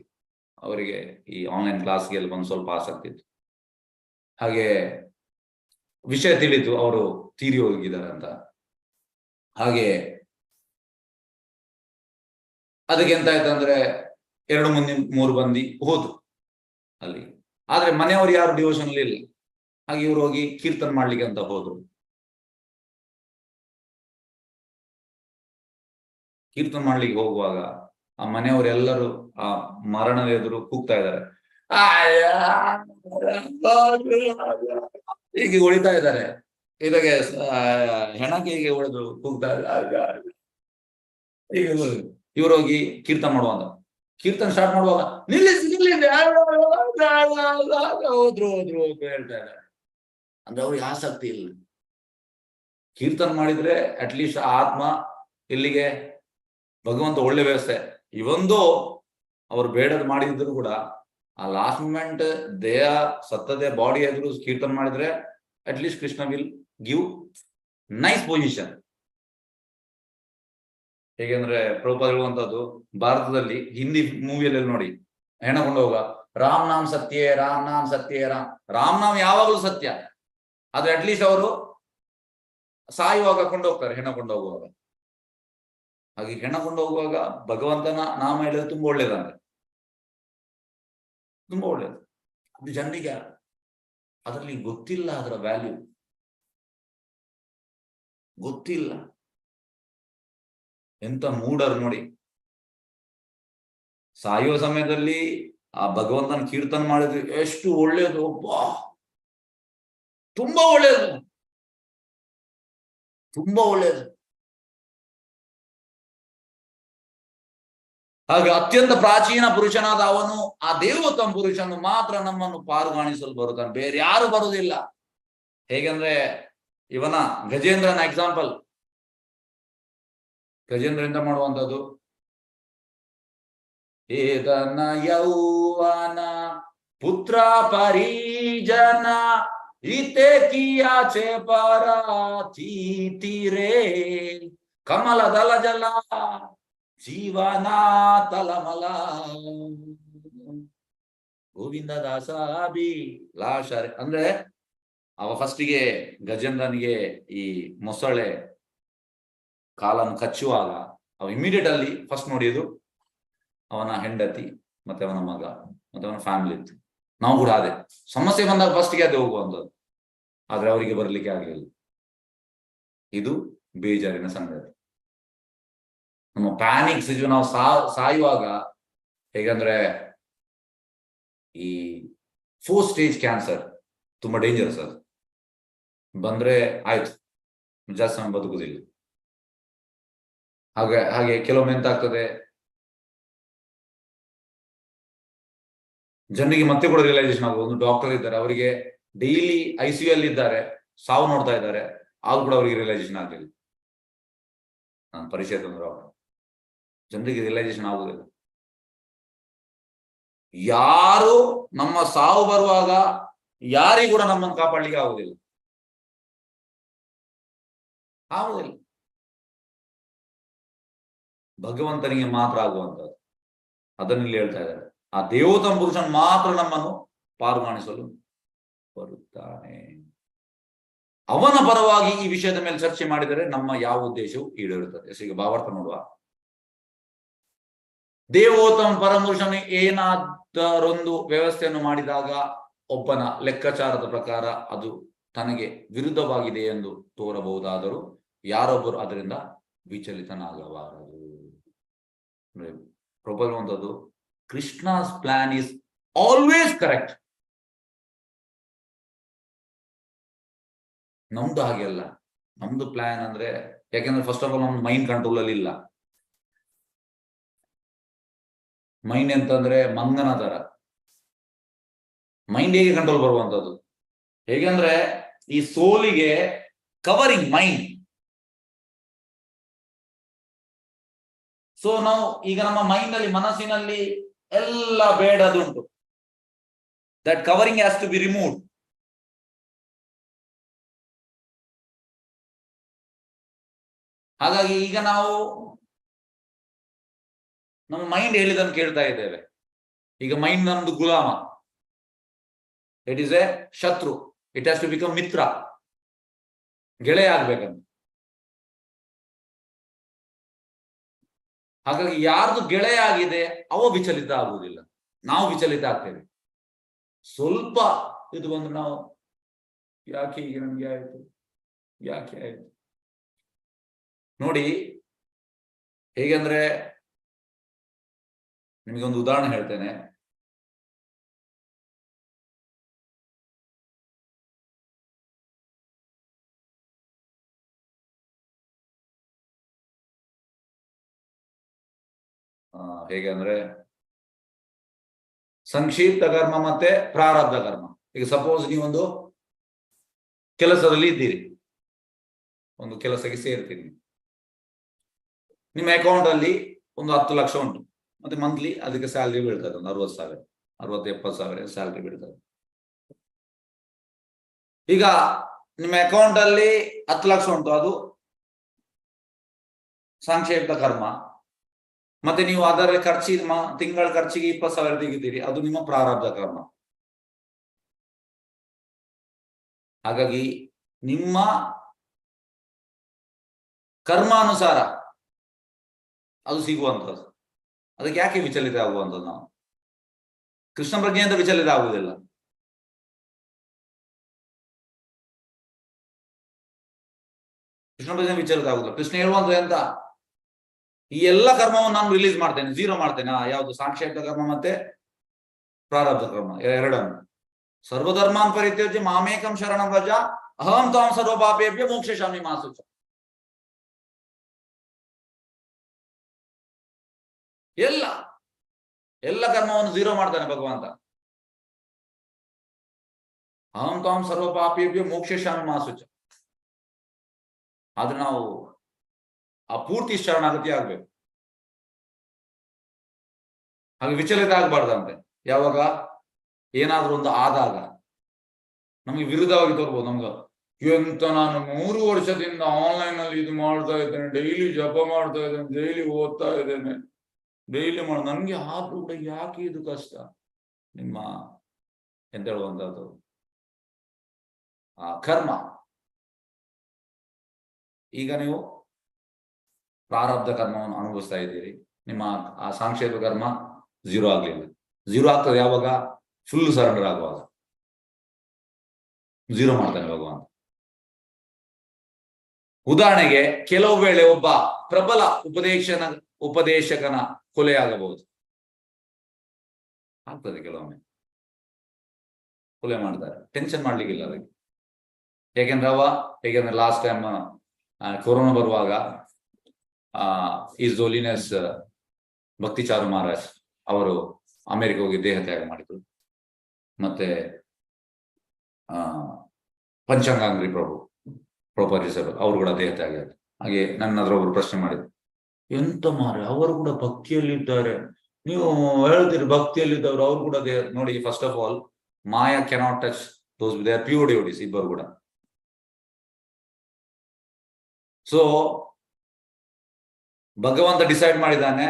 ಅವರಿಗೆ ಈ ಆನ್ಲೈನ್ ಕ್ಲಾಸ್ಗೆ ಬಂದು ಸ್ವಲ್ಪ ಆಸಕ್ತಿ ಇತ್ತು. ಹಾಗೆ ವಿಷಯ ತಿಳಿತು ಅವರು ತೀರಿ ಹೋಗಿದ್ದಾರೆ ಅಂತ. ಹಾಗೆ ಅದಕ್ಕೆ ಎಂತ ಆಯ್ತಂದ್ರೆ 2-3 ಮಂದಿ ಹೋದ್ರು ಅಲ್ಲಿ. ಆದ್ರೆ ಮನೆಯವರು ಯಾರು ಡಿವೋಷನ್ ಅಲ್ಲಿ ಇಲ್ಲ. ಹಾಗೆ ಇವ್ರು ಹೋಗಿ ಕೀರ್ತನ್ ಮಾಡ್ಲಿಕ್ಕೆ ಅಂತ ಹೋದ್ರು. ಕೀರ್ತನ್ ಮಾಡ್ಲಿಕ್ಕೆ ಹೋಗುವಾಗ ಆ ಮನೆಯವರೆಲ್ಲರೂ ಆ ಮರಣದ ಎದುರು ಕೂಗ್ತಾ ಇದ್ದಾರೆ, ಹೀಗೆ ಹೊಳಿತಾ ಇದ್ದಾರೆ. ಇದಕ್ಕೆ ಹೆಣಕ್ಕೆ ಹೀಗೆ ಹೊಡೆದು ಕೂಗ್ತಾ ಇದ್ದಾರೆ. ಹೀಗೆ ಇವ್ರು ಹೋಗಿ ಕೀರ್ತನ್ ಮಾಡುವಂತ, ಕೀರ್ತನ್ ಸ್ಟಾರ್ಟ್ ಮಾಡುವಾಗ ನಿಲ್ಲಿಸಿ ಹೋದ್ರು ಹೇಳ್ತಾ ಇದ್ದಾರೆ. ಅಂದ್ರೆ ಅವ್ರಿಗೆ ಆಸಕ್ತಿ ಇಲ್ಲ. ಕೀರ್ತನ್ ಮಾಡಿದ್ರೆ ಅಟ್ಲೀಸ್ಟ್ ಆತ್ಮ ಇಲ್ಲಿಗೆ ಭಗವಂತ ಒಳ್ಳೆ ವ್ಯವಸ್ಥೆ. ಇವೊಂದು ಅವ್ರು ಬೇಡದ್ ಮಾಡಿದ್ರು ಕೂಡ ಆ ಲಾಸ್ಟ್ ಮೂಮೆಂಟ್ ದೇಹ ಸತ್ತದೇ ಬಾಡಿ ಎದುರು ಕೀರ್ತನ್ ಮಾಡಿದ್ರೆ at least Krishna will give nice position. ಹೇಗೆಂದ್ರೆ ಪ್ರಭುಪಾದ ಹೇಳುವಂತದ್ದು, ಭಾರತದಲ್ಲಿ ಹಿಂದಿ ಮೂವಿಯಲ್ಲಿ ನೋಡಿ, ಹೆಣ ಕೊಂಡೋಗ ರಾಮ್ ನಾಮ್ ಸತ್ಯೇ, ರಾಮ್ ನಾಮ್ ಸತ್ಯೇ, ರಾಮ್ ನಾಮ್ ಯಾವಾಗಲೂ ಸತ್ಯ. ಆದ್ರೆ ಅಟ್ಲೀಸ್ಟ್ ಅವರು ಸಾಯುವಾಗ ಕೊಂಡೋಗ್ತಾರೆ, ಹೆಣ ಕೊಂಡೋಗುವಾಗ. ಹಾಗೆ ಹೆಣ ಕೊಂಡೋಗುವಾಗ ಭಗವಂತನ ನಾಮ ಹೇಳಿದ್ರೆ ತುಂಬಾ ಒಳ್ಳೇದಂತೆ, ತುಂಬಾ ಒಳ್ಳೇದು. ಅದು ಜನರಿಗೆ ಅದರಲ್ಲಿ ಗೊತ್ತಿಲ್ಲ, ಅದರ ವ್ಯಾಲ್ಯೂ ಗೊತ್ತಿಲ್ಲ. ಎಂತ ಮೂಡರ್ ನೋಡಿ, ಸಾಯುವ ಸಮಯದಲ್ಲಿ ಆ ಭಗವಂತನ ಕೀರ್ತನ ಮಾಡಿದ್ರೆ ಎಷ್ಟು ಒಳ್ಳೇದು, ತುಂಬಾ ಒಳ್ಳೇದು, ತುಂಬಾ ಒಳ್ಳೇದು. ಹಾಗೆ ಅತ್ಯಂತ ಪ್ರಾಚೀನ ಪುರುಷನಾದ ಅವನು, ಆ ದೇವೋತ್ತಮ ಪುರುಷನು ಮಾತ್ರ ನಮ್ಮನ್ನು ಪಾರುಗಾಣಿಸಲು ಬರುತ್ತಾನೆ, ಬೇರೆ ಯಾರು ಬರುವುದಿಲ್ಲ. ಹೇಗೆಂದ್ರೆ ಇವನ ಗಜೇಂದ್ರನ ಎಕ್ಸಾಂಪಲ್. ಗಜೇಂದ್ರ ಎಂತ ಮಾಡುವಂತದ್ದು, ಏದನ ಯೌವನ ಪುತ್ರ ಪರಿಜನ ಇತೆ ಕಿಯಾಚೆ ಪರಾತೀತಿರೇ ಕಮಲ ದಲ ಜಲ ಜೀವನ ತಲಮಲ ಗೋವಿಂದ ದಾಸ ಬಿ ಲಾಶಾರೆ. ಅಂದ್ರೆ ಅವ ಫಸ್ಟಿಗೆ ಗಜೇಂದ್ರನಿಗೆ ಈ ಮೊಸಳೆ ಕಾಲನ್ನು ಕಚ್ಚುವಾಗ ಅವ ಇಮಿಡಿಯೇಟ್ ಅಲ್ಲಿ ಫಸ್ಟ್ ನೋಡಿದ್ದು ಅವನ ಹೆಂಡತಿ ಮತ್ತೆ ಅವನ ಮಗ ಮತ್ತೆ ಅವನ ಫ್ಯಾಮಿಲಿ ಇತ್ತು. ನಾವು ಕೂಡ ಅದೇ ಸಮಸ್ಯೆ ಬಂದಾಗ ಫಸ್ಟ್ಗೆ ಅದೇ ಹೋಗುವಂಥದ್ದು, ಆದ್ರೆ ಅವರಿಗೆ ಬರ್ಲಿಕ್ಕೆ ಆಗಲಿಲ್ಲ. ಇದು ಬೇಜಾರಿನ ಸಂಗತಿ. ನಮ್ಮ ಪ್ಯಾನಿಕ್ ಸಿಚುವೇಶನ್, ನಾವು ಸಾಯುವಾಗ ಹೇಗಂದ್ರೆ ಈ 4 ಸ್ಟೇಜ್ ಕ್ಯಾನ್ಸರ್ ತುಂಬಾ ಡೇಂಜರಸ್. ಅದು ಬಂದ್ರೆ ಆಯ್ತು, ಜಾಸ್ತಿ ಸಮಯ ಬದುಕುದಿಲ್ಲ. ಹಾಗೆ ಕೆಲವೊಮ್ಮೆ ಎಂತ ಆಗ್ತದೆ, ಜನರಿಗೆ ಮತ್ತೆ ಕೂಡ ರಿಯಲೈಸೇಷನ್ ಆಗುವುದು. ಒಂದು ಡಾಕ್ಟರ್ ಇದ್ದಾರೆ, ಅವರಿಗೆ ಡೈಲಿ ICU ಅಲ್ಲಿ ಇದ್ದಾರೆ, ಸಾವು ನೋಡ್ತಾ ಇದ್ದಾರೆ, ಆದ್ರೂ ಕೂಡ ಅವರಿಗೆ ರಿಯಲೈಸೇಷನ್ ಆಗಲಿಲ್ಲ. ನಾನು ಪರಿಚಯ ತಂದ್ರು, ಜನರಿಗೆ ರಿಯಲೈಸೇಷನ್ ಆಗುದಿಲ್ಲ. ಯಾರು ನಮ್ಮ ಸಾವು ಬರುವಾಗ ಯಾರಿಗೂ ಕೂಡ ನಮ್ಮನ್ನು ಕಾಪಾಡ್ಲಿಕ್ಕೆ ಆಗುದಿಲ್ಲ. ಭಗವಂತನಿಗೆ ಮಾತ್ರ ಆಗುವಂತದ್ದು. ಅದನ್ನ ಇಲ್ಲಿ ಹೇಳ್ತಾ ಇದ್ದಾರೆ. ಆ ದೇವೋತ್ತಮ ಪುರುಷನ್ ಮಾತ್ರ ನಮ್ಮನ್ನು ಪಾರುಗಾಣಿಸಲು ಬರುತ್ತಾನೆ. ಅವನ ಪರವಾಗಿ ಈ ವಿಷಯದ ಮೇಲೆ ಚರ್ಚೆ ಮಾಡಿದರೆ ನಮ್ಮ ಯಾವ ಉದ್ದೇಶವು ಈಡೇರುತ್ತದೆ. ಈಗ ಭಾವಾರ್ಥ ನೋಡುವ. ದೇವೋತ್ತಮ ಪರಮಪುರುಷನು ಏನಾದರೊಂದು ವ್ಯವಸ್ಥೆಯನ್ನು ಮಾಡಿದಾಗ ಒಬ್ಬನ ಲೆಕ್ಕಾಚಾರದ ಪ್ರಕಾರ ಅದು ತನಗೆ ವಿರುದ್ಧವಾಗಿದೆ ಎಂದು ತೋರಬಹುದಾದರೂ ಯಾರೊಬ್ಬರು ಅದರಿಂದ ವಿಚಲಿತನಾಗಬಾರದು. ಪ್ರಬಲವಂತದ್ದು, Krishna's plan is always correct. ನಮ್ದು ಹಾಗೆ ಅಲ್ಲ. ನಮ್ದು ಪ್ಲಾನ್ ಅಂದ್ರೆ, ಯಾಕೆಂದ್ರೆ ಫಸ್ಟ್ ಆಫ್ ಆಲ್ ನಮ್ದು ಮೈಂಡ್ ಕಂಟ್ರೋಲ್ ಅಲ್ಲಿ ಇಲ್ಲ. ಮೈಂಡ್ ಎಂತಂದ್ರೆ ಮಂಗನ ತರ. ಮೈಂಡ್ ಹೇಗೆ ಕಂಟ್ರೋಲ್ ಬರುವಂತದ್ದು? ಹೇಗೆಂದ್ರೆ ಈ ಸೋಲಿಗೆ ಕವರಿಂಗ್ ಮೈಂಡ್. ಸೊ ನಾವು ಈಗ ನಮ್ಮ ಮೈಂಡ್ ಅಲ್ಲಿ, ಮನಸ್ಸಿನಲ್ಲಿ ಎಲ್ಲ ಬೇಡದುಂಟು. That covering has to be removed. ಹಾಗಾಗಿ ಈಗ ನಾವು ನಮ್ಮ ಮೈಂಡ್ ಹೇಳಿದನ್ನು ಕೇಳ್ತಾ ಇದ್ದೇವೆ. ಈಗ ಮೈಂಡ್ ನಮ್ದು ಗುಲಾಮ. ಇಟ್ ಈಸ್ ಎ ಶತ್ರು. ಇಟ್ ಹ್ಯಾಸ್ ಟು ಬಿಕಮ್ ಮಿತ್ರ, ಗೆಳೆಯ ಆಗ್ಬೇಕಂತ. ಹಾಗಾಗಿ ಯಾರ್ದು ಗೆಳೆಯ ಆಗಿದೆ ಅವ ವಿಚಲಿತ ಆಗುವುದಿಲ್ಲ, ನಾವು ವಿಚಲಿತ ಆಗ್ತೇವೆ. ಸ್ವಲ್ಪ ಇದು ಬಂದ್ರೆ ನಾವು ಯಾಕೆ ಈಗ ನಮ್ಗೆ ಆಯ್ತು, ಯಾಕೆ ಆಯ್ತು ನೋಡಿ. ಹೇಗೆಂದ್ರೆ ನಿಮಗೊಂದು ಉದಾಹರಣೆ ಹೇಳ್ತೇನೆ. ಹೇಗೆ ಅಂದ್ರೆ ಸಂಕ್ಷಿಪ್ತ ಕರ್ಮ ಮತ್ತೆ ಪ್ರಾರಬ್ಧ ಕರ್ಮ. ಈಗ ಸಪೋಸ್ ನೀವೊಂದು ಕೆಲಸದಲ್ಲಿ ಇದ್ದೀರಿ, ಒಂದು ಕೆಲಸಕ್ಕೆ ಸೇರ್ತೀರಿ. ನಿಮ್ಮ ಅಕೌಂಟ್ ಅಲ್ಲಿ ಒಂದು 10 ಲಕ್ಷ ಉಂಟು, ಮತ್ತೆ ಮಂತ್ಲಿ ಅದಕ್ಕೆ ಸ್ಯಾಲ್ರಿ ಬೀಳ್ತದೆ ಒಂದು 60,000, 60-70,000 ಸ್ಯಾಲ್ರಿ ಬೀಳ್ತದೆ. ಈಗ ನಿಮ್ಮ ಅಕೌಂಟ್ ಅಲ್ಲಿ 10 ಲಕ್ಷ ಉಂಟು, ಅದು ಸಂಕ್ಷಿಪ್ತ ಕರ್ಮ. ಮತ್ತೆ ನೀವು ಅದರ ತಿಂಗಳ ಖರ್ಚಿಗೆ 20,000 ತೆಗಿತೀರಿ, ಅದು ನಿಮ್ಮ ಪ್ರಾರಬ್ಧ ಕರ್ಮ. ಹಾಗಾಗಿ ನಿಮ್ಮ ಕರ್ಮಾನುಸಾರ ಅದು ಸಿಗುವಂಥದ್ದು. ಅದಕ್ಕೆ ಯಾಕೆ ವಿಚಲಿತ ಆಗುವಂಥದ್ದು? ನಾವು ಕೃಷ್ಣ ಪ್ರಜ್ಞೆಯಿಂದ ವಿಚಲಿತ ಆಗುವುದಿಲ್ಲ. ಕೃಷ್ಣ ಪ್ರಜ್ಞೆ ವಿಚಲಿತ ಆಗುದಿಲ್ಲ. ಕೃಷ್ಣ ಹೇಳುವಂಥದ್ದು ಎಂತ? ಈ ಎಲ್ಲ ಕರ್ಮವನ್ನು ನಾನು ರಿಲೀಸ್ ಮಾಡ್ತೇನೆ, ಜೀರೋ ಮಾಡ್ತೇನೆ. ಯಾವುದು? ಸಾಂಕ್ಷಿಕ ಕರ್ಮ ಮತ್ತೆ ಪ್ರಾರಬ್ಧ ಕರ್ಮ ಎರಡನ್ನು. ಸರ್ವಧರ್ಮಾನ್ ಪರಿತ್ಯಜ್ಯ ಮಾಮೇಕಂ ಶರಣಂ ವ್ರಜ ಅಹಂ ತ್ವಾಂ ಸರ್ವ ಪಾಪೇಭ್ಯೋ ಮೋಕ್ಷಯಿಷ್ಯಾಮಿ ಮಾ ಶುಚಃ. ಎಲ್ಲ ಕರ್ಮವನ್ನು ಜೀರೋ ಮಾಡ್ತಾನೆ ಭಗವಂತ. ಅಹಂ ತ್ವಾಂ ಸರ್ವ ಪಾಪೇಭ್ಯೋ ಮೋಕ್ಷಯಿಷ್ಯಾಮಿ ಮಾ ಶುಚಃ. ಆದ್ರೆ ನಾವು ಆ ಪೂರ್ತಿ ಶರಣಾಗತಿ ಆಗ್ಬೇಕು. ಹಾಗೆ ವಿಚಲಿತ ಆಗ್ಬಾರ್ದಂತೆ. ಯಾವಾಗ ಏನಾದ್ರೂ ಒಂದು ಆದಾಗ ನಮಗೆ ವಿರುದ್ಧವಾಗಿ ತೋರ್ಬೋದು. ಎಂತ ನಾನು 3 ವರ್ಷದಿಂದ ಆನ್ಲೈನ್ ಅಲ್ಲಿ ಇದು ಮಾಡ್ತಾ ಇದ್ದೇನೆ, ಡೈಲಿ ಜಪ ಮಾಡ್ತಾ ಇದ್ದೇನೆ, ಡೈಲಿ ಓದ್ತಾ ಇದ್ದೇನೆ, ಡೈಲಿ ನನ್ಗೆ ಆದ್ರೂ ಕೂಡ ಯಾಕೆ ಇದು ಕಷ್ಟ? ನಿಮ್ಮ ಎಂತ ಹೇಳುವಂತದ್ದು ಕರ್ಮ. ಈಗ ನೀವು ಪ್ರಾರಬ್ಧ ಕರ್ಮವನ್ನು ಅನುಭವಿಸ್ತಾ ಇದ್ದೀರಿ. ನಿಮ್ಮ ಆ ಸಾಂಕ್ಷೇಪ ಕರ್ಮ 0 ಆಗ್ಲಿಲ್ಲ. 0 ಆಗ್ತದೆ ಯಾವಾಗ? ಫುಲ್ ಸರೆಂಡರ್ ಆಗುವಾಗ 0 ಮಾಡ್ತಾನೆ ಭಗವಂತ. ಉದಾಹರಣೆಗೆ, ಕೆಲವು ವೇಳೆ ಒಬ್ಬ ಪ್ರಬಲ ಉಪದೇಶಕನ ಕೊಲೆಯಾಗಬಹುದು. ಆಗ್ತದೆ, ಕೆಲವೊಮ್ಮೆ ಕೊಲೆ ಮಾಡ್ತಾರೆ, ಟೆನ್ಷನ್ ಮಾಡ್ಲಿಕ್ಕಿಲ್ಲ ಅದಕ್ಕೆ. ಹೇಗೆಂದ್ರೆ ಲಾಸ್ಟ್ ಟೈಮ್ ಕೊರೋನಾ ಬರುವಾಗ ಈಸ್ ಹೋಲಿನೆಸ್ ಭಕ್ತಿ ಚಾರು ಮಹಾರಾಜ್ ಅವರು ಅಮೆರಿಕ ಹೋಗಿ ದೇಹ ತ್ಯಾಗ ಮಾಡಿದ್ರು. ಮತ್ತೆ ಪಂಚಾಂಗಾಂಗ್ರಿ ಪ್ರಭು ಅವರು ಕೂಡ ದೇಹ ತ್ಯಾಗ ಆಯ್ತು. ಹಾಗೆ ನನ್ನ ಹತ್ರ ಒಬ್ರು ಪ್ರಶ್ನೆ ಮಾಡಿದ್ರು, ಎಂತ ಮಾರೆ ಅವರು ಕೂಡ ಭಕ್ತಿಯಲ್ಲಿದ್ದಾರೆ, ನೀವು ಹೇಳ್ತೀರಿ ಭಕ್ತಿಯಲ್ಲಿದ್ದವರು, ಅವ್ರು ಕೂಡ ದೇಹ. ನೋಡಿ, first of all maya cannot touch those, they are pure devotees ಇಬ್ಬರು ಕೂಡ. ಸೊ ಭಗವಂತ ಡಿಸೈಡ್ ಮಾಡಿದ್ದಾನೆ,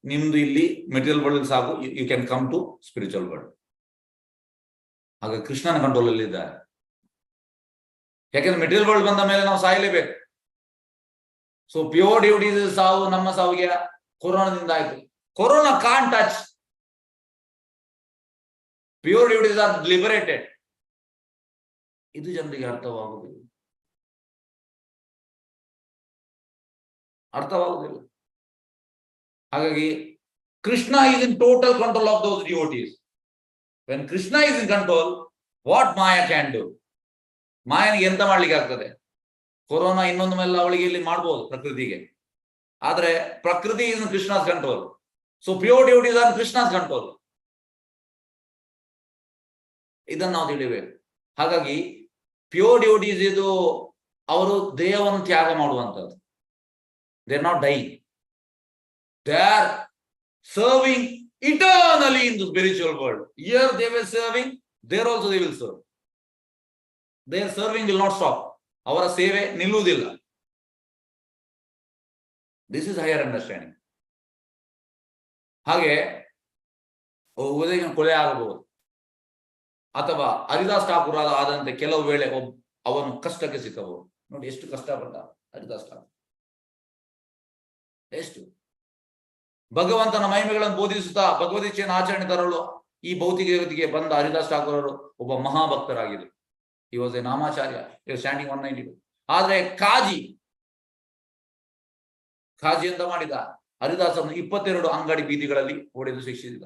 ನಿಮ್ದು ಇಲ್ಲಿ ಮೆಟೀರಿಯಲ್ ವರ್ಲ್ಡ್ ಸಾಕು, you can come to spiritual world. ಹಾಗೆ ಕೃಷ್ಣನ ಕಂಟ್ರೋಲ್ ಅಲ್ಲಿ ಇದ್ದಾರೆ. ಯಾಕೆಂದ್ರೆ ಮೆಟೀರಿಯಲ್ ವರ್ಲ್ಡ್ ಬಂದ ಮೇಲೆ ನಾವು ಸಾಯಲೇಬೇಕು. ಸೊ ಪ್ಯೂರ್ ಡಿವೋಟೀಸ್ ಸಾವು ನಮ್ಮ ಸಾವಿಗೆ ಕೊರೋನಾದಿಂದ ಆಯ್ತು. Corona can't touch pure devotees are liberated. ಇದು ಜನರಿಗೆ ಅರ್ಥವಾಗುವುದಿಲ್ಲ. ಹಾಗಾಗಿ Krishna is in total control of those devotees. When Krishna is in control, what Maya can do? ಮಾಯನಿಗೆ ಎಂತ ಮಾಡ್ಲಿಕ್ಕೆ ಆಗ್ತದೆ? ಕೊರೋನಾ ಇನ್ನೊಂದು ಮೇಲೆ ಅವಳಿಗೆ ಇಲ್ಲಿ ಮಾಡ್ಬೋದು ಪ್ರಕೃತಿಗೆ, ಆದ್ರೆ prakriti is in Krishna's control. So pure devotees are Krishna's control. ಇದನ್ನು ನಾವು ತಿಳಿಬೇಕು. ಹಾಗಾಗಿ ಪ್ಯೂರ್ ಡಿವೋಟೀಸ್ ಇದು ಅವರು ದೇಹವನ್ನು ತ್ಯಾಗ ಮಾಡುವಂಥದ್ದು. They are not dying, they are serving eternally in the spiritual world. Here they were serving, there also they will serve. Their serving will not stop. ಅವರ ಸೇವೆ ನಿಲ್ಲುವುದಿಲ್ಲ. This is higher understanding. ಹಾಗೆ ಉದಯನ ಕೊಲೆ ಆಗಬಹುದು, ಅಥವಾ ಹರಿದಾಸ್ ಠಾಕೂರ್ ಆದಂತೆ ಕೆಲವು ವೇಳೆ ಅವನು ಕಷ್ಟಕ್ಕೆ ಸಿಕ್ಕಬಹುದು. ನೋಡಿ ಎಷ್ಟು ಕಷ್ಟಪಟ್ಟ ಹರಿದಾಸ್ ಠಾಕೂರ್, ಎಷ್ಟು ಭಗವಂತನ ಮಹಿಮೆಗಳನ್ನು ಬೋಧಿಸುತ್ತಾ ಭಗವದ್ಗೀತೆಯನ್ನು ಆಚರಣೆ ತರಲು ಈ ಭೌತಿಕ ಜಗತ್ತಿಗೆ ಬಂದ ಹರಿದಾಸ್ ಠಾಕೂರ್ ಅವರು ಒಬ್ಬ ಮಹಾಭಕ್ತರಾಗಿದ್ದರು. ಈ ವಾಸ್ ಎ ನಾಮಾಚಾರ್ಯ, ಸ್ಟ್ಯಾಂಡಿಂಗ್ 192. ಆದ್ರೆ ಕಾಜಿ ಅಂತ ಮಾಡಿದ ಹರಿದಾಸರನ್ನು 22 ಅಂಗಡಿ ಬೀದಿಗಳಲ್ಲಿ ಹೊಡೆದು ಶಿಕ್ಷಿಸಿದ.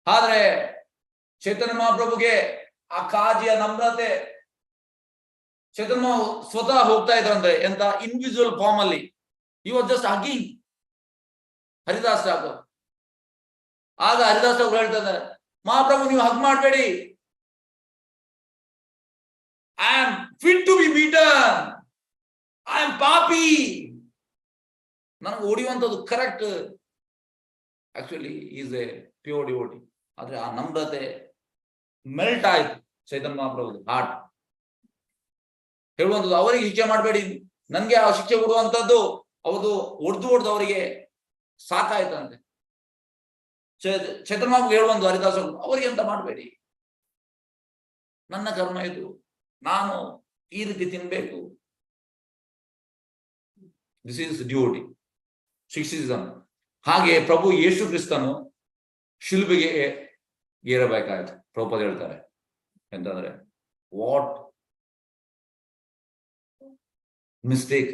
ಆದ್ರೆ ಚೈತನ್ಯ ಮಹಾಪ್ರಭುಗೆ ಆ ಕಾಜಿಯ ನಮ್ರತೆ, ಚೈತನ್ಯ ಸ್ವತಃ ಹೋಗ್ತಾ ಇದ್ರಂದ್ರೆ ಎಂತ ಇನ್ವಿಜುವಲ್ ಫಾರ್ಮ್ ಅಲ್ಲಿ. He was just hugging Haridas Thakur. ಆಗ ಹರಿದಾಸ್ ಠಾಕೂರ್ ಹೇಳ್ತಾ ಇದ್ದಾರೆ, ಮಹಾಪ್ರಭು ನೀವು ಹಗ್ ಮಾಡಬೇಡಿ, I am fit to be beaten, I am ಪಾಪಿ, ನನಗೆ ಹೊಡಿಯುವಂಥದ್ದು correct. Actually is a pure devotee. ಆದ್ರೆ ಆ ನಮ್ರತೆ ಮೆಲ್ಟ್ ಆಯ್ತು ಚೈತನ್ಯ ಮಹಾಪ್ರಭು ಹಾರ್ಟ್. ಹೇಳುವಂಥದ್ದು ಅವರಿಗೆ ಶಿಕ್ಷೆ ಮಾಡಬೇಡಿ, ನನ್ಗೆ ಆ ಶಿಕ್ಷೆ ಕೊಡುವಂಥದ್ದು ಅವರು ಹೊಡೆದು ಅವರಿಗೆ ಸಾಕಾಯ್ತಂತೆ. ಚೈತನ್ಯ ಮಹಾಪ್ರಭು ಹೇಳುವಂತ ಹರಿದಾಸ ಅವರಿಗೆ ಅಂತ ಮಾಡಬೇಡಿ, ನನ್ನ ಕರ್ಮ ಇದು, ನಾನು ಈ ರೀತಿ ತಿನ್ಬೇಕು. ದಿಸ್ ಈಸ್ ಡ್ಯೂಟಿ, ಶಿಕ್ಷಿಸಿದನು. ಹಾಗೆ ಪ್ರಭು ಯೇಸು ಕ್ರಿಸ್ತನು ಶಿಲುಬೆಗೆ ಏರಬೇಕಾಯ್ತು. ಪ್ರಭುಪಾದ ಹೇಳ್ತಾರೆ ಎಂತಂದ್ರೆ, what mistake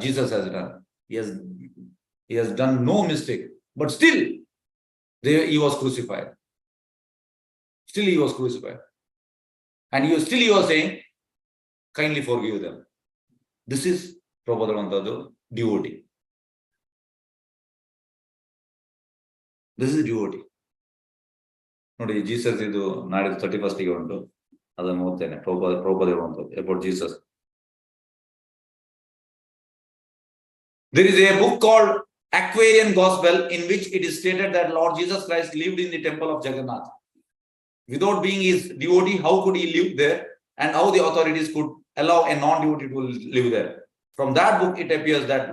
Jesus has done. He has done no mistake, but still he was crucified. Still he was crucified, and he was saying, kindly forgive them. This is Prabhupada devotee. This is devotee. ನೋಡಿ, Jesus ಇದು ನಾಡಿದ್ದು 31st ಗೆ ಉಂಟು, ಅದನ್ನು ಓದ್ತೇನೆ. ಪ್ರಭುಪಾದ ಹೇಳುವಂಥದ್ದು about Jesus. There is a book called Aquarian Gospel in which it is stated that Lord Jesus Christ lived in the temple of Jagannath. Without being his devotee, how could he live there? And how the authorities could allow a non-devotee to live there? From that book, it appears that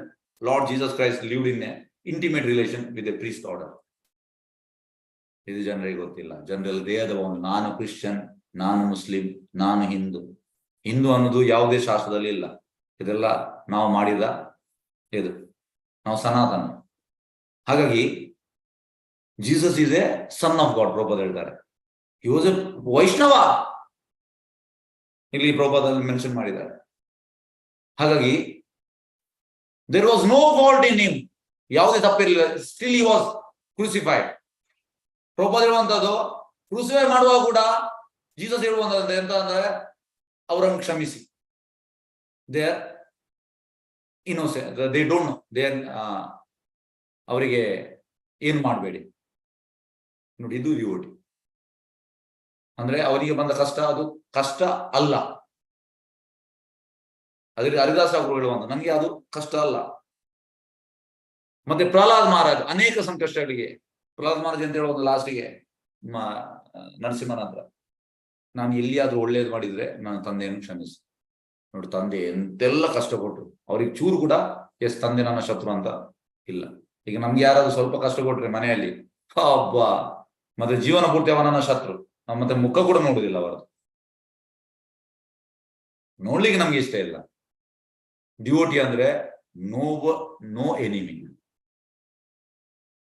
Lord Jesus Christ lived in an intimate relation with a priest order. ಇದು ಜನರಿಗೆ ಗೊತ್ತಿಲ್ಲ. ಜನರಲ್ಲಿ ದೇಹದವನು, ನಾನು Christian, ನಾನು Muslim, ನಾನು ಹಿಂದೂ. ಹಿಂದೂ ಅನ್ನೋದು ಯಾವುದೇ ಶಾಸ್ತ್ರದಲ್ಲಿ ಇಲ್ಲ. ಇದೆಲ್ಲ ನಾವು ಮಾಡಿದ ಇದು, ನಾವು ಸನಾತನ. ಹಾಗಾಗಿ Jesus is a son of God, Prabhupada ಹೇಳ್ತಾರೆ. ಹಿ ವಾಸ್ ಎ ವೈಷ್ಣವ, ಇಲ್ಲಿ ಪ್ರಭುಪಾದಲ್ಲಿ ಮೆನ್ಷನ್ ಮಾಡಿದ್ದಾರೆ. ಹಾಗಾಗಿ there was no fault in him, ಯಾವುದೇ ತಪ್ಪಿರಲಿಲ್ಲ. Still he was crucified. Prabhupada ಹೇಳುವಂತದ್ದು, ಕ್ರೂಸಿಫೈ ಮಾಡುವಾಗ ಕೂಡ ಜೀಸಸ್ ಹೇಳುವಂತದ್ದು ಎಂತ ಅಂದ್ರೆ, ಅವರನ್ನು ಕ್ಷಮಿಸಿ. They are innocent, they don't know, they are, ಅವರಿಗೆ ಏನ್ ಮಾಡಬೇಡಿ ನೋಡಿ. ಇದು ಡಿವೋಟಿ ಅಂದ್ರೆ ಅವರಿಗೆ ಬಂದ ಕಷ್ಟ ಅದು ಕಷ್ಟ ಅಲ್ಲ. ಅದರಲ್ಲಿ ಹರಿದಾಸ ಅವರು ಹೇಳುವಂತ, ನನಗೆ ಅದು ಕಷ್ಟ ಅಲ್ಲ. ಮತ್ತೆ ಪ್ರಹ್ಲಾದ್ ಮಹಾರಾಜ್ ಅನೇಕ ಸಂಕಷ್ಟಗಳಿಗೆ, ಪ್ರಹ್ಲಾದ್ ಮಹಾರಾಜ್ ಅಂತ ಹೇಳುವಂತ ಲಾಸ್ಟಿಗೆ ನರಸಿಂಹನ ಹತ್ರ, ನಾನು ಎಲ್ಲಿಯಾದ್ರೂ ಒಳ್ಳೇದು ಮಾಡಿದ್ರೆ ನನ್ನ ತಂದೆಯನ್ನು ಕ್ಷಮಿಸಿ. ನೋಡಿ, ತಂದೆ ಎಂತೆಲ್ಲ ಕಷ್ಟಪಟ್ಟರು, ಅವ್ರಿಗೆ ಚೂರು ಕೂಡ ಎಸ್ ತಂದೆ ನನ್ನ ಶತ್ರು ಅಂತ ಇಲ್ಲ. ಈಗ ನಮ್ಗೆ ಯಾರಾದ್ರೂ ಸ್ವಲ್ಪ ಕಷ್ಟ ಕೊಟ್ರೆ ಮನೆಯಲ್ಲಿ, ಹಬ್ಬ, ಮತ್ತೆ ಜೀವನ ಪೂರ್ತಿ ಅವ ನನ್ನ ಶತ್ರು, ನಾವು ಮತ್ತೆ ಮುಖ ಕೂಡ ನೋಡುದಿಲ್ಲ ಅವರದ್ದು, ನೋಡ್ಲಿಕ್ಕೆ ನಮ್ಗೆ ಇಷ್ಟ ಇಲ್ಲ. ಡಿವೋಟಿ ಅಂದ್ರೆ ನೋ ಎನಿಮಿ,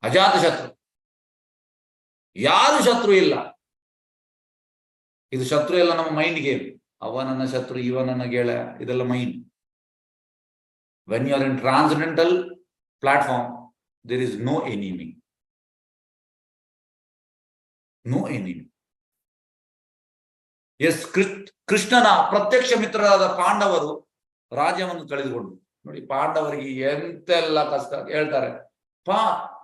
ಅಜಾತ ಶತ್ರು, ಯಾರು ಶತ್ರು ಇಲ್ಲ. ಇದು ಶತ್ರು ಎಲ್ಲ ನಮ್ಮ ಮೈಂಡ್ ಗೇಮ್. ಅವ ನನ್ನ ಶತ್ರು, ಇವ ನನ್ನ ಗೆಳೆಯ, ಇದೆಲ್ಲ mind. When you are in transcendental platform, there is no enemy, no enemy. Yes, ಕೃಷ್ಣನ ಪ್ರತ್ಯಕ್ಷ ಮಿತ್ರರಾದ ಪಾಂಡವರು ರಾಜ್ಯವನ್ನು ಕಳೆದುಕೊಂಡು ನೋಡಿ. ಪಾಂಡವರಿಗೆ ಎಂತೆಲ್ಲ ಕಷ್ಟ ಹೇಳ್ತಾರೆ.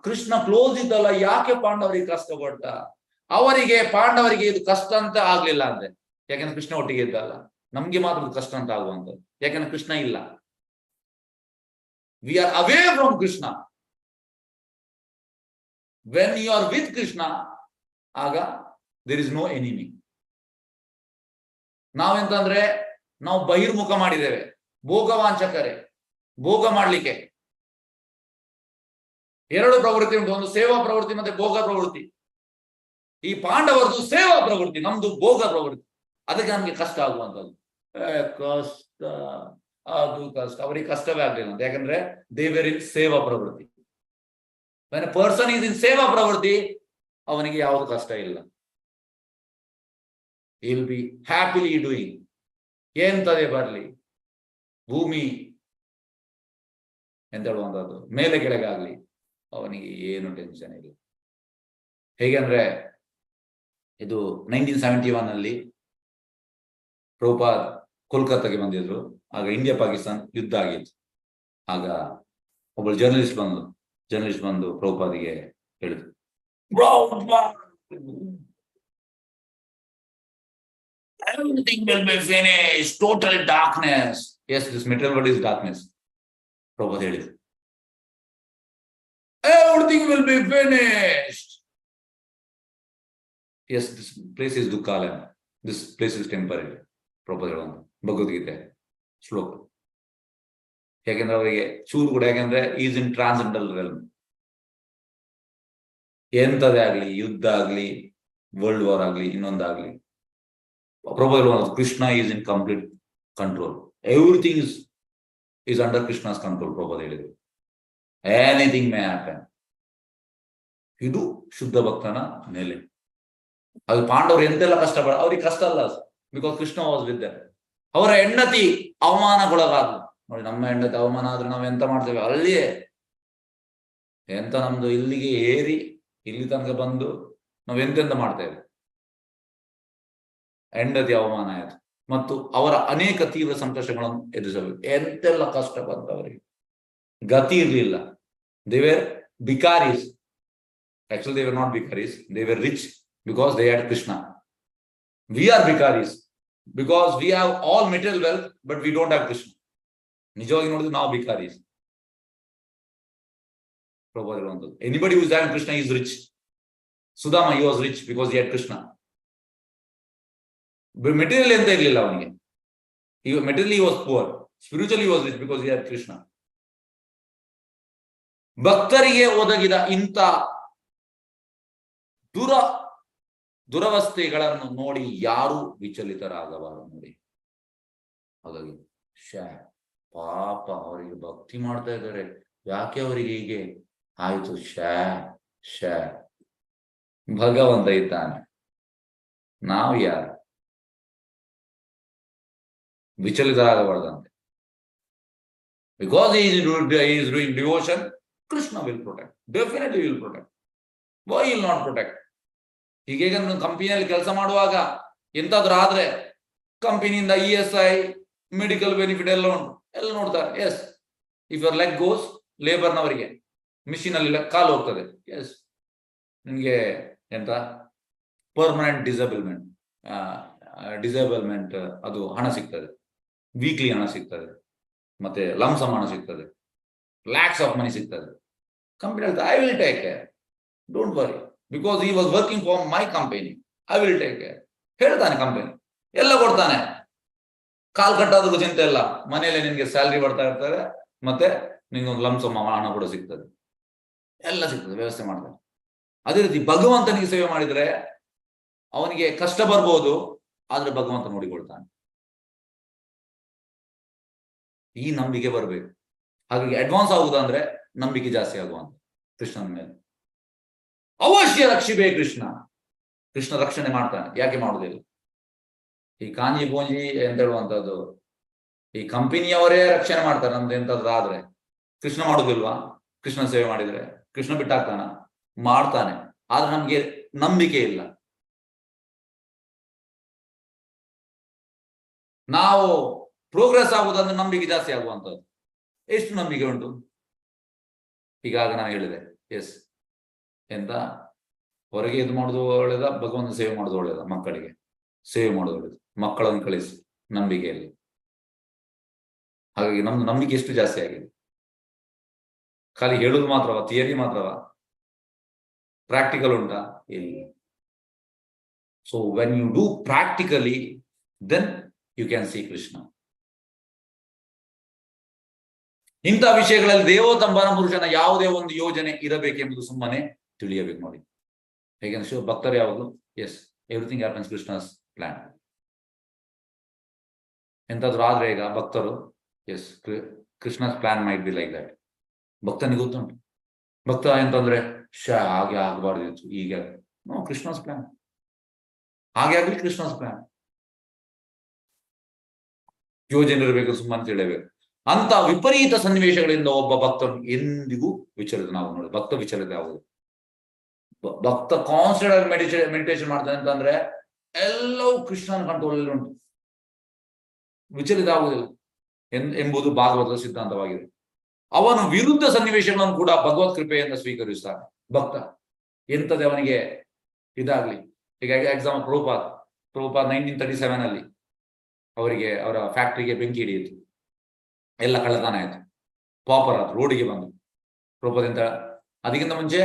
ಕೃಷ್ಣ ಕ್ಲೋಸ್ ಇದ್ದಲ್ಲ, ಯಾಕೆ ಪಾಂಡವರಿಗೆ ಕಷ್ಟಪಟ್ಟ? ಪಾಂಡವರಿಗೆ ಇದು ಕಷ್ಟ ಅಂತ ಆಗ್ಲಿಲ್ಲ ಅಂದ್ರೆ, ಯಾಕಂದ್ರೆ ಕೃಷ್ಣ ಒಟ್ಟಿಗೆ ಇದ್ದಲ್ಲ. ನಮ್ಗೆ ಮಾತ್ರ ಕಷ್ಟ ಅಂತ ಆಗುವಂಥದ್ದು, ಯಾಕಂದ್ರೆ ಕೃಷ್ಣ ಇಲ್ಲ. We are away from Krishna. When you are with Krishna, ಆಗ ದೇರ್ ಇಸ್ ನೋ ಎನಿಮಿ. ನಾವೆಂತಂದ್ರೆ ನಾವು ಬಹಿರ್ಮುಖ ಮಾಡಿದ್ದೇವೆ, ಭೋಗವಾಂಚಕರೇ, ಭೋಗ ಮಾಡ್ಲಿಕ್ಕೆ. ಎರಡು ಪ್ರವೃತ್ತಿ ಉಂಟು, ಒಂದು ಸೇವಾ ಪ್ರವೃತ್ತಿ ಮತ್ತೆ ಭೋಗ ಪ್ರವೃತ್ತಿ. ಈ ಪಾಂಡವರದು ಸೇವಾ ಪ್ರವೃತ್ತಿ, ನಮ್ದು ಭೋಗ ಪ್ರವೃತ್ತಿ. ಅದಕ್ಕೆ ನಮ್ಗೆ ಕಷ್ಟ ಆಗುವಂಥದ್ದು. ಕಷ್ಟ, ಅದು ಕಷ್ಟ. ಅವರಿಗೆ ಕಷ್ಟವೇ ಆಗ್ಲಿಲ್ಲ ಅಂತ, ಯಾಕಂದ್ರೆ ದೇ ವೇರ್ ಇನ್ ಸೇವಾ ಪ್ರವೃತ್ತಿ. When A person is in ಸೇವಾ ಪ್ರವೃತ್ತಿ, ಅವನಿಗೆ ಯಾವುದು ಕಷ್ಟ ಇಲ್ಲ. he will be happily doing. ಎಂತದೇ ಬರಲಿ, ಭೂಮಿ ಎಂತ ಹೇಳುವಂಥದ್ದು ಮೇಲೆ ಕೆಳಗೆ ಆಗ್ಲಿ, ಅವನಿಗೆ ಏನು ಟೆನ್ಷನ್ ಇಲ್ಲ. ಹೇಗೆಂದ್ರೆ, ಇದು 1971 ಅಲ್ಲಿ ಪ್ರಭುಪಾದ್ ಕೋಲ್ಕತ್ತಾಗೆ ಬಂದಿದ್ರು. ಆಗ ಇಂಡಿಯಾ ಪಾಕಿಸ್ತಾನ್ ಯುದ್ಧ ಆಗಿತ್ತು. ಆಗ ಒಬ್ಬಳು ಜರ್ನಲಿಸ್ಟ್ ಬಂದು ಪ್ರಭುಪಾದಿಗೆ ಹೇಳಿದ್ರು, everything will be finished, total darkness. Yes, this material world is darkness. Prabhupada ಹೇಳಿದ್ರು, everything will be finished. Yes, this place is Dukkalam. This place is temporary. Prabhupada ಹೇಳುವಂತ ಭಗವದ್ಗೀತೆ ಶ್ಲೋಕ. ಯಾಕೆಂದ್ರೆ ಅವರಿಗೆ ಚೂರು ಕೂಡ, ಯಾಕೆಂದ್ರೆ ಈಸ್ ಇನ್ ಟ್ರಾನ್ಸೆಂಡಲ್ ರೆಲ್ಮ್. ಎಂತದೇ ಆಗ್ಲಿ, ಯುದ್ಧ ಆಗ್ಲಿ, ವರ್ಲ್ಡ್ ವಾರ್ ಆಗ್ಲಿ, ಇನ್ನೊಂದಾಗ್ಲಿ, Prabhupada, Krishna is in complete control. Everything is under Krishna's control. Prabhupada ಹೇಳಿದ್ರು, anything may happen. ಇದು ಶುದ್ಧ ಭಕ್ತನ ನೆಲೆ. ಅದು ಪಾಂಡವರು ಎಂತೆಲ್ಲ ಕಷ್ಟಪಡ, ಅವ್ರಿಗೆ ಕಷ್ಟ ಅಲ್ಲ, because Krishna was with them. ಅವರ ಹೆಂಡತಿ ಅವಮಾನಗೊಳಗಾದ್ರು ನೋಡಿ. ನಮ್ಮ ಹೆಂಡತಿ ಅವಮಾನ ಆದ್ರೆ ನಾವು ಎಂತ ಮಾಡ್ತೇವೆ? ಅಲ್ಲಿಯೇ ಎಂತ ನಮ್ದು ಇಲ್ಲಿಗೆ ಏರಿ ಇಲ್ಲಿ ತನಕ ಬಂದು ನಾವು ಎಂತೆಂತ ಮಾಡ್ತೇವೆ. ಹೆಂಡತಿ ಅವಮಾನ ಆಯಿತು, ಮತ್ತು ಅವರ ಅನೇಕ ತೀವ್ರ ಸಂಕಷ್ಟಗಳನ್ನು ಎದುರಿಸಬೇಕು. ಎಂತೆಲ್ಲ ಕಷ್ಟ ಬಂದವರಿಗೆ ಗತಿ ಇರಲಿಲ್ಲ. ದೇ ವೇರ್ ಬಿಕಾರೀಸ್. ಆಕ್ಚುಲಿ ದೇ ವರ್ ನಾಟ್ ಬಿಕಾರೀಸ್, they were rich because they had Krishna. We are ಬಿಕಾರೀಸ್ because we have all material wealth but we don't have Krishna. ನಿಜವಾಗಿ ನೋಡಿದ್ರೆ ನಾವು ಬಿಕಾರೀಸ್. Anybody who is having Krishna is rich. Sudama, he was rich because he had Krishna. Material ಎಂತ ಇರ್ಲಿಲ್ಲ ಅವನಿಗೆ. ಈಗ material was poor, spiritually was rich because he had Krishna. ಭಕ್ತರಿಗೆ ಒದಗಿದ ಇಂಥ ದುರವಸ್ಥೆಗಳನ್ನು ನೋಡಿ ಯಾರು ವಿಚಲಿತರಾಗಬಾರದು ನೋಡಿ. ಹಾಗಾಗಿ ಪಾಪ ಅವರಿಗೆ ಭಕ್ತಿ ಮಾಡ್ತಾ ಇದ್ದಾರೆ, ಯಾಕೆ ಅವರಿಗೆ ಹೀಗೆ ಆಯ್ತು? ಭಗವಂತ ಇದ್ದಾನೆ, ನಾವು ಯಾರು? ವಿಚಲಿತರಾಗಬಾರ್ದಂತೆ. Because he is doing devotion, Krishna will protect. Definitely will protect. Why he will not protect? ಹೀಗೆ ಕಂಪನಿಯಲ್ಲಿ ಕೆಲಸ ಮಾಡುವಾಗ ಎಂತಾದ್ರೂ ಆದ್ರೆ ಕಂಪನಿಯಿಂದ ESI, ಮೆಡಿಕಲ್ ಬೆನಿಫಿಟ್ ಎಲ್ಲ ಉಂಟು, ಎಲ್ಲ ನೋಡ್ತಾರೆ. Yes, if your leg goes, ಲೇಬರ್ನವರಿಗೆ ಮಿಷಿನ್ ಅಲ್ಲಿ ಕಾಲು ಹೋಗ್ತದೆ, ಎಸ್ ನಿಮ್ಗೆ ಎಂತ ಪರ್ಮನೆಂಟ್ ಡಿಸೇಬಲ್ಮೆಂಟ್ ಅದು ಹಣ ಸಿಗ್ತದೆ, ವೀಕ್ಲಿ ಹಣ ಸಿಗ್ತದೆ, ಮತ್ತೆ ಲಂಸಮ್ ಹಣ ಸಿಗ್ತದೆ, ಲ್ಯಾಕ್ಸ್ ಆಫ್ ಮನಿ ಸಿಗ್ತದೆ. ಕಂಪನಿ ಹೇಳ್ತಾರೆ I will take care, don't worry, because he was working for my company, I will take care ಹೇಳ್ತಾನೆ. ಕಂಪನಿ ಎಲ್ಲ ಕೊಡ್ತಾನೆ, ಕಾಲ್ ಕಟ್ಟಾದ್ರೂ ಚಿಂತೆ ಇಲ್ಲ, ಮನೆಯಲ್ಲಿ ನಿನ್ಗೆ ಸ್ಯಾಲ್ರಿ ಬರ್ತಾ ಇರ್ತಾರೆ, ಮತ್ತೆ ನಿಂಗೊಂದು ಲಂಸಮ್ ಹಣ ಕೂಡ ಸಿಗ್ತದೆ, ಎಲ್ಲ ಸಿಗ್ತದೆ, ವ್ಯವಸ್ಥೆ ಮಾಡ್ತಾರೆ. ಅದೇ ರೀತಿ ಭಗವಂತನಿಗೆ ಸೇವೆ ಮಾಡಿದ್ರೆ ಅವನಿಗೆ ಕಷ್ಟ ಬರ್ಬೋದು, ಆದ್ರೆ ಭಗವಂತ ನೋಡಿಕೊಳ್ತಾನೆ. ಈ ನಂಬಿಕೆ ಬರಬೇಕು. ಹಾಗಾಗಿ ಅಡ್ವಾನ್ಸ್ ಆಗುದಂದ್ರೆ ನಂಬಿಕೆ ಜಾಸ್ತಿ ಆಗುವಂತ ಕೃಷ್ಣನ ಮೇಲೆ. ಅವಶ್ಯ ರಕ್ಷಿಬೇಕು ಕೃಷ್ಣ. ಕೃಷ್ಣ ರಕ್ಷಣೆ ಮಾಡ್ತಾನೆ, ಯಾಕೆ ಮಾಡುದಿಲ್ಲ? ಈ ಕಾಂಜಿ ಬೋಂಜಿ ಎಂತ ಹೇಳುವಂತದ್ದು, ಈ ಕಂಪನಿಯವರೇ ರಕ್ಷಣೆ ಮಾಡ್ತಾರೆ ನಮ್ದು ಎಂತಾದ್ರು ಆದ್ರೆ. ಕೃಷ್ಣ ಮಾಡುದಿಲ್ವಾ? ಕೃಷ್ಣ ಸೇವೆ ಮಾಡಿದ್ರೆ ಕೃಷ್ಣ ಬಿಟ್ಟಾಗ್ತಾನ? ಮಾಡ್ತಾನೆ, ಆದ್ರೆ ನಮ್ಗೆ ನಂಬಿಕೆ ಇಲ್ಲ. ನಾವು ಪ್ರೋಗ್ರೆಸ್ ಆಗುದಂದ್ರೆ ನಂಬಿಕೆ ಜಾಸ್ತಿ ಆಗುವಂಥದ್ದು. ಎಷ್ಟು ನಂಬಿಕೆ ಉಂಟು? ಹೀಗಾಗಿ ನಾನು ಹೇಳಿದೆ, ಎಸ್ ಎಂತ ಹೊರಗೆ ಇದು ಮಾಡುದು ಒಳ್ಳೇದ, ಭಗವಂತ ಸೇವೆ ಮಾಡುದು ಒಳ್ಳೇದ? ಮಕ್ಕಳಿಗೆ ಸೇವೆ ಮಾಡುದು ಒಳ್ಳೇದು, ಮಕ್ಕಳನ್ನು ಕಳಿಸಿ ನಂಬಿಕೆಯಲ್ಲಿ. ಹಾಗಾಗಿ ನಮ್ದು ನಂಬಿಕೆ ಎಷ್ಟು ಜಾಸ್ತಿ ಆಗಿದೆ? ಖಾಲಿ ಹೇಳುದು ಮಾತ್ರವಾ? ಥಿಯರಿ ಮಾತ್ರವಾ? ಪ್ರಾಕ್ಟಿಕಲ್ ಉಂಟಾ? ಇಲ್ಲ. So when you do practically, then you can see Krishna. ಇಂಥ ವಿಷಯಗಳಲ್ಲಿ ದೇವೋತ್ತಂಬನ ಪುರುಷನ ಯಾವುದೇ ಒಂದು ಯೋಜನೆ ಇರಬೇಕೆಂಬುದು ಸುಮ್ಮನೆ ತಿಳಿಯಬೇಕು ನೋಡಿ. ಹೇಗೆಂದ್ರೆ ಭಕ್ತರು ಯಾವಾಗಲೂ yes everything happens Krishna's plan. ಎಂತಾದ್ರು ಆದ್ರೆ ಈಗ ಭಕ್ತರು yes Krishna's plan might be like that. ಭಕ್ತನಿಗೆ ಗೊತ್ತುಂಟು, ಭಕ್ತ ಎಂತಂದ್ರೆ ಹಾಗೆ ಆಗಬಾರ್ದಿತ್ತು, ಈಗ ನೋ, ಕೃಷ್ಣಸ್ ಪ್ಲಾನ್, ಹಾಗೆ ಆಗ್ಲಿ ಕೃಷ್ಣಸ್ ಪ್ಲಾನ್. ಯೋಜನೆ ಇರಬೇಕು, ಸುಮ್ಮನೆ ತಿಳಿಯಬೇಕು. ಅಂತ ವಿಪರೀತ ಸನ್ನಿವೇಶಗಳಿಂದ ಒಬ್ಬ ಭಕ್ತನು ಎಂದಿಗೂ ವಿಚಲಿತ ನಾವು ನೋಡಿ. ಭಕ್ತ ವಿಚಲಿತ ಆಗುದು. ಭಕ್ತ ಕಾನ್ಸ್ಟೆಂಟ್ ಆಗಿ ಮೆಡಿಟೇಷನ್ ಮಾಡ್ತಾನೆ ಅಂತಂದ್ರೆ ಎಲ್ಲವೂ ಕೃಷ್ಣನ ಕಂಟ್ರೋಲ್ ಉಂಟು, ವಿಚಲಿತ ಆಗುವುದಿಲ್ಲ ಎಂಬುದು ಭಾಗವತದ ಸಿದ್ಧಾಂತವಾಗಿದೆ. ಅವನು ವಿರುದ್ಧ ಸನ್ನಿವೇಶಗಳನ್ನು ಕೂಡ ಭಗವತ್ ಕೃಪೆಯಿಂದ ಸ್ವೀಕರಿಸ್ತಾನೆ ಭಕ್ತ. ಎಂತದೇ ಅವನಿಗೆ ಇದಾಗ್ಲಿ. ಹೀಗಾಗಿ ಎಕ್ಸಾಂಪಲ್ ಪ್ರಭುಪಾದ್ 1937 ಅಲ್ಲಿ ಅವರಿಗೆ ಅವರ ಫ್ಯಾಕ್ಟ್ರಿಗೆ ಬೆಂಕಿ ಹಿಡಿಯಿತು, ಎಲ್ಲ ಕಳ್ಳತನ ಆಯ್ತು, ಪಾಪರ್ ಆದ್ರು, ರೋಡಿಗೆ ಬಂದು ಪ್ರಭುಪಾದ್ ಅಂತ ಅದಕ್ಕಿಂತ ಮುಂಚೆ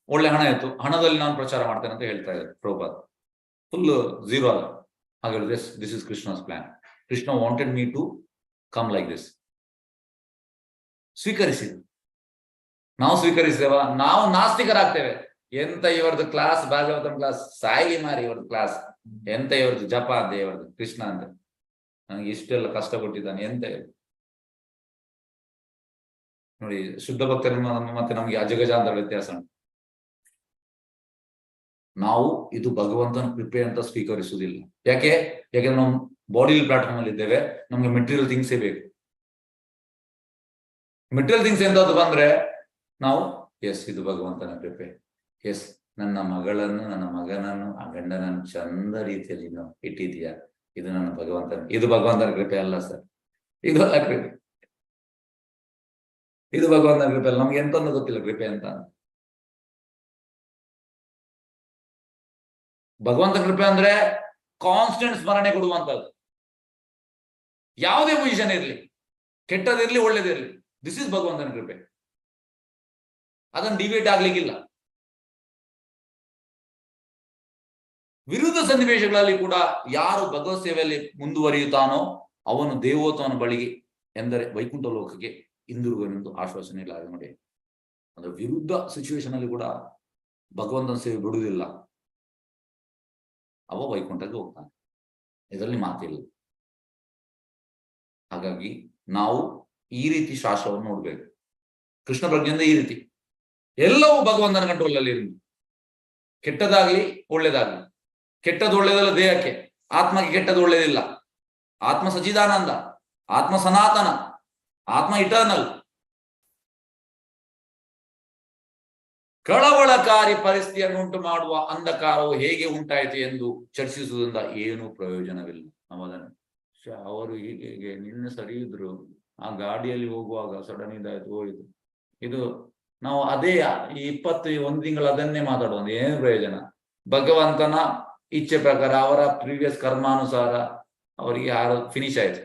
ಒಳ್ಳೆ ಹಣ ಇತ್ತು, ಹಣದಲ್ಲಿ ನಾನು ಪ್ರಚಾರ ಮಾಡ್ತೇನೆ ಅಂತ ಹೇಳ್ತಾ ಇದ್ದಾರೆ ಪ್ರಭುಪಾದ್. ಫುಲ್ ಝೀರೋ ಅಲ್ಲ. ಹಾಗೆ this is Krishna's plan. Krishna wanted me to come like this. ಸ್ವೀಕರಿಸಿದ್ರು. ನಾವು ಸ್ವೀಕರಿಸಿದೇವ? ನಾವು ನಾಸ್ತಿಕರಾಗ್ತೇವೆ. ಎಂತ ಇವರದ್ದು ಕ್ಲಾಸ್, ಭಾಗವತಂ ಕ್ಲಾಸ್, ಸಾಯಿ ಮಾರಿ ಇವರದ್ದು ಕ್ಲಾಸ್, ಎಂತ ಇವರದ್ದು ಜಪ ಅಂತೆ, ಇವರದ್ದು ಕೃಷ್ಣ ಅಂತ, ನನಗೆ ಇಷ್ಟೆಲ್ಲ ಕಷ್ಟ ಕೊಟ್ಟಿದ್ದಾನೆ ಎಂತ ನೋಡಿ. ಶುದ್ಧ ಭಕ್ತರ ಮತ್ತೆ ನಮಗೆ ಅಜಗಜಾಂತರ ವ್ಯತ್ಯಾಸ ಉಂಟು. ನಾವು ಇದು ಭಗವಂತನ ಕೃಪೆ ಅಂತ ಸ್ವೀಕರಿಸುವುದಿಲ್ಲ. ಯಾಕೆಂದ್ರೆ ನಾವು ಬಾಡಿ ಪ್ಲಾಟ್ಫಾರ್ಮ್ ಅಲ್ಲಿ ಇದ್ದೇವೆ, ನಮ್ಗೆ ಮೆಟೀರಿಯಲ್ ಥಿಂಗ್ಸೇ ಬೇಕು. ಮೆಟೀರಿಯಲ್ ಥಿಂಗ್ಸ್ ಎಂತಾದ್ರು ಬಂದ್ರೆ ನಾವು ಎಸ್ ಇದು ಭಗವಂತನ ಕೃಪೆ, ಎಸ್ ನನ್ನ ಮಗಳನ್ನು, ನನ್ನ ಮಗನನ್ನು, ಆ ಗಂಡನನ್ನು ಚಂದ ರೀತಿಯಲ್ಲಿ ನಾವು ಇಟ್ಟಿದೀಯಾ, ಇದು ನನ್ನ ಭಗವಂತನ, ಇದು ಭಗವಂತನ ಕೃಪೆ ಅಲ್ಲ ಸರ್, ಇದು ಅಲ್ಲ ಕೃಪೆ, ಇದು ಭಗವಂತನ ಕೃಪೆ ಅಲ್ಲ. ನಮ್ಗೆ ಎಂತಂದು ಗೊತ್ತಿಲ್ಲ ಕೃಪೆ ಅಂತ. ಭಗವಂತ ಕೃಪೆ ಅಂದ್ರೆ ಕಾನ್ಸ್ಟೆಂಟ್ ಸ್ಮರಣೆ ಕೊಡುವಂತದ್ದು. ಯಾವುದೇ ಪೊಸಿಷನ್ ಇರ್ಲಿ, ಕೆಟ್ಟದಿರ್ಲಿ ಒಳ್ಳೇದಿರ್ಲಿ, ದಿಸ್ ಇಸ್ ಭಗವಂತನ ಕೃಪೆ. ಅದನ್ನು ಡಿಬೇಟ್ ಆಗ್ಲಿಕ್ಕಿಲ್ಲ. ವಿರುದ್ಧ ಸನ್ನಿವೇಶಗಳಲ್ಲಿ ಕೂಡ ಯಾರು ಭಗವತ್ ಸೇವೆಯಲ್ಲಿ ಮುಂದುವರಿಯುತ್ತಾನೋ ಅವನು ದೇವೋತ್ತಮನ ಬಳಿಗೆ ಎಂದರೆ ವೈಕುಂಠ ಲೋಕಕ್ಕೆ ಹಿಂದಿರುಗುವನೆಂದು ಆಶ್ವಾಸನೆ ಇಲ್ಲ ನೋಡಿ. ಅಂದ್ರೆ ವಿರುದ್ಧ ಸಿಚುವೇಶನ್ ಅಲ್ಲಿ ಕೂಡ ಭಗವಂತನ ಸೇವೆ ಬಿಡುವುದಿಲ್ಲ, ಅವ ವೈಕುಂಠಕ್ಕೆ ಹೋಗ್ತಾನೆ, ಇದರಲ್ಲಿ ಮಾತಿಲ್ಲ. ಹಾಗಾಗಿ ನಾವು ಈ ರೀತಿ ಶಾಸ್ತ್ರವನ್ನು ನೋಡ್ಬೇಕು. ಕೃಷ್ಣ ಪ್ರಜ್ಞೆಯಿಂದ ಈ ರೀತಿ ಎಲ್ಲವೂ ಭಗವಂತನ ಕಂಟ್ರೋಲ್ ಅಲ್ಲಿ ಇருந்து, ಕೆಟ್ಟದಾಗ್ಲಿ ಒಳ್ಳೇದಾಗ್ಲಿ. ಕೆಟ್ಟದ್ದು ಒಳ್ಳೇದಲ್ಲ ದೇಹಕ್ಕೆ, ಆತ್ಮಕ್ಕೆ ಕೆಟ್ಟದ್ದು ಒಳ್ಳೇದಿಲ್ಲ. ಆತ್ಮ ಸಚಿದಾನಂದ, ಆತ್ಮ ಸನಾತನ, ಆತ್ಮ ಇಟರ್ನಲ್. ಕಳವಳಕಾರಿ ಪರಿಸ್ಥಿತಿಯನ್ನುಂಟು ಮಾಡುವ ಅಂಧಕಾರವು ಹೇಗೆ ಉಂಟಾಯಿತು ಎಂದು ಚರ್ಚಿಸುವುದರಿಂದ ಏನೂ ಪ್ರಯೋಜನವಿಲ್ಲ. ಅವದನ್ನು ಅವರು ಹೀಗೆ ನಿನ್ನೆ ಸರಿ ಇದ್ರು, ಆ ಗಾಡಿಯಲ್ಲಿ ಹೋಗುವಾಗ ಸಡನ್ ಇದಾಯ್ತು ಹೋಯಿತು. ಇದು ನಾವು ಅದೇ ಈ 21 ತಿಂಗಳು ಅದನ್ನೇ ಮಾತಾಡುವುದು, ಏನು ಪ್ರಯೋಜನ? ಭಗವಂತನ ಇಚ್ಛೆ ಪ್ರಕಾರ ಅವರ ಪ್ರೀವಿಯಸ್ ಕರ್ಮಾನುಸಾರ ಅವರಿಗೆ ಯಾರು ಫಿನಿಶ್ ಆಯ್ತು,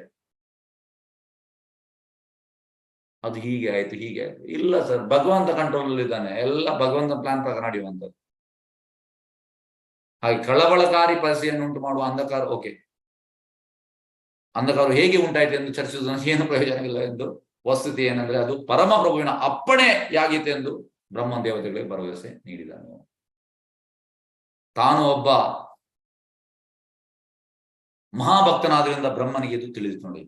ಅದು ಹೀಗೆ ಆಯ್ತು ಹೀಗೆ ಆಯ್ತು. ಇಲ್ಲ ಸರ್, ಭಗವಂತ ಕಂಟ್ರೋಲ್ ಅಲ್ಲಿ ಇದ್ದಾನೆ, ಎಲ್ಲ ಭಗವಂತ ಪ್ಲಾನ್ ಪ್ರಕಾರ ನಡೆಯುವಂಥದ್ದು. ಹಾಗೆ ಕಳವಳಕಾರಿ ಪರಿಸ್ಥಿತಿಯನ್ನು ಉಂಟು ಮಾಡುವ ಅಂಧಕಾರ, ಓಕೆ, ಅಂಧಕಾರ ಹೇಗೆ ಉಂಟಾಯಿತು ಎಂದು ಚರ್ಚಿಸುವುದನ್ನು ಏನು ಪ್ರಯೋಜನವಿಲ್ಲ ಎಂದು ವಸ್ತುತಿ ಏನಂದ್ರೆ ಅದು ಪರಮ ಪ್ರಭುವಿನ ಅಪ್ಪಣೆಯಾಗಿತ್ತು ಎಂದು ಬ್ರಹ್ಮ ದೇವತೆಗಳಿಗೆ ಭರವಸೆ ನೀಡಿದನು. ತಾನು ಒಬ್ಬ ಮಹಾಭಕ್ತನಾದ್ರಿಂದ ಬ್ರಹ್ಮನಿಗೆ ಇದು ತಿಳಿದಿತ್ತು ನೋಡಿ.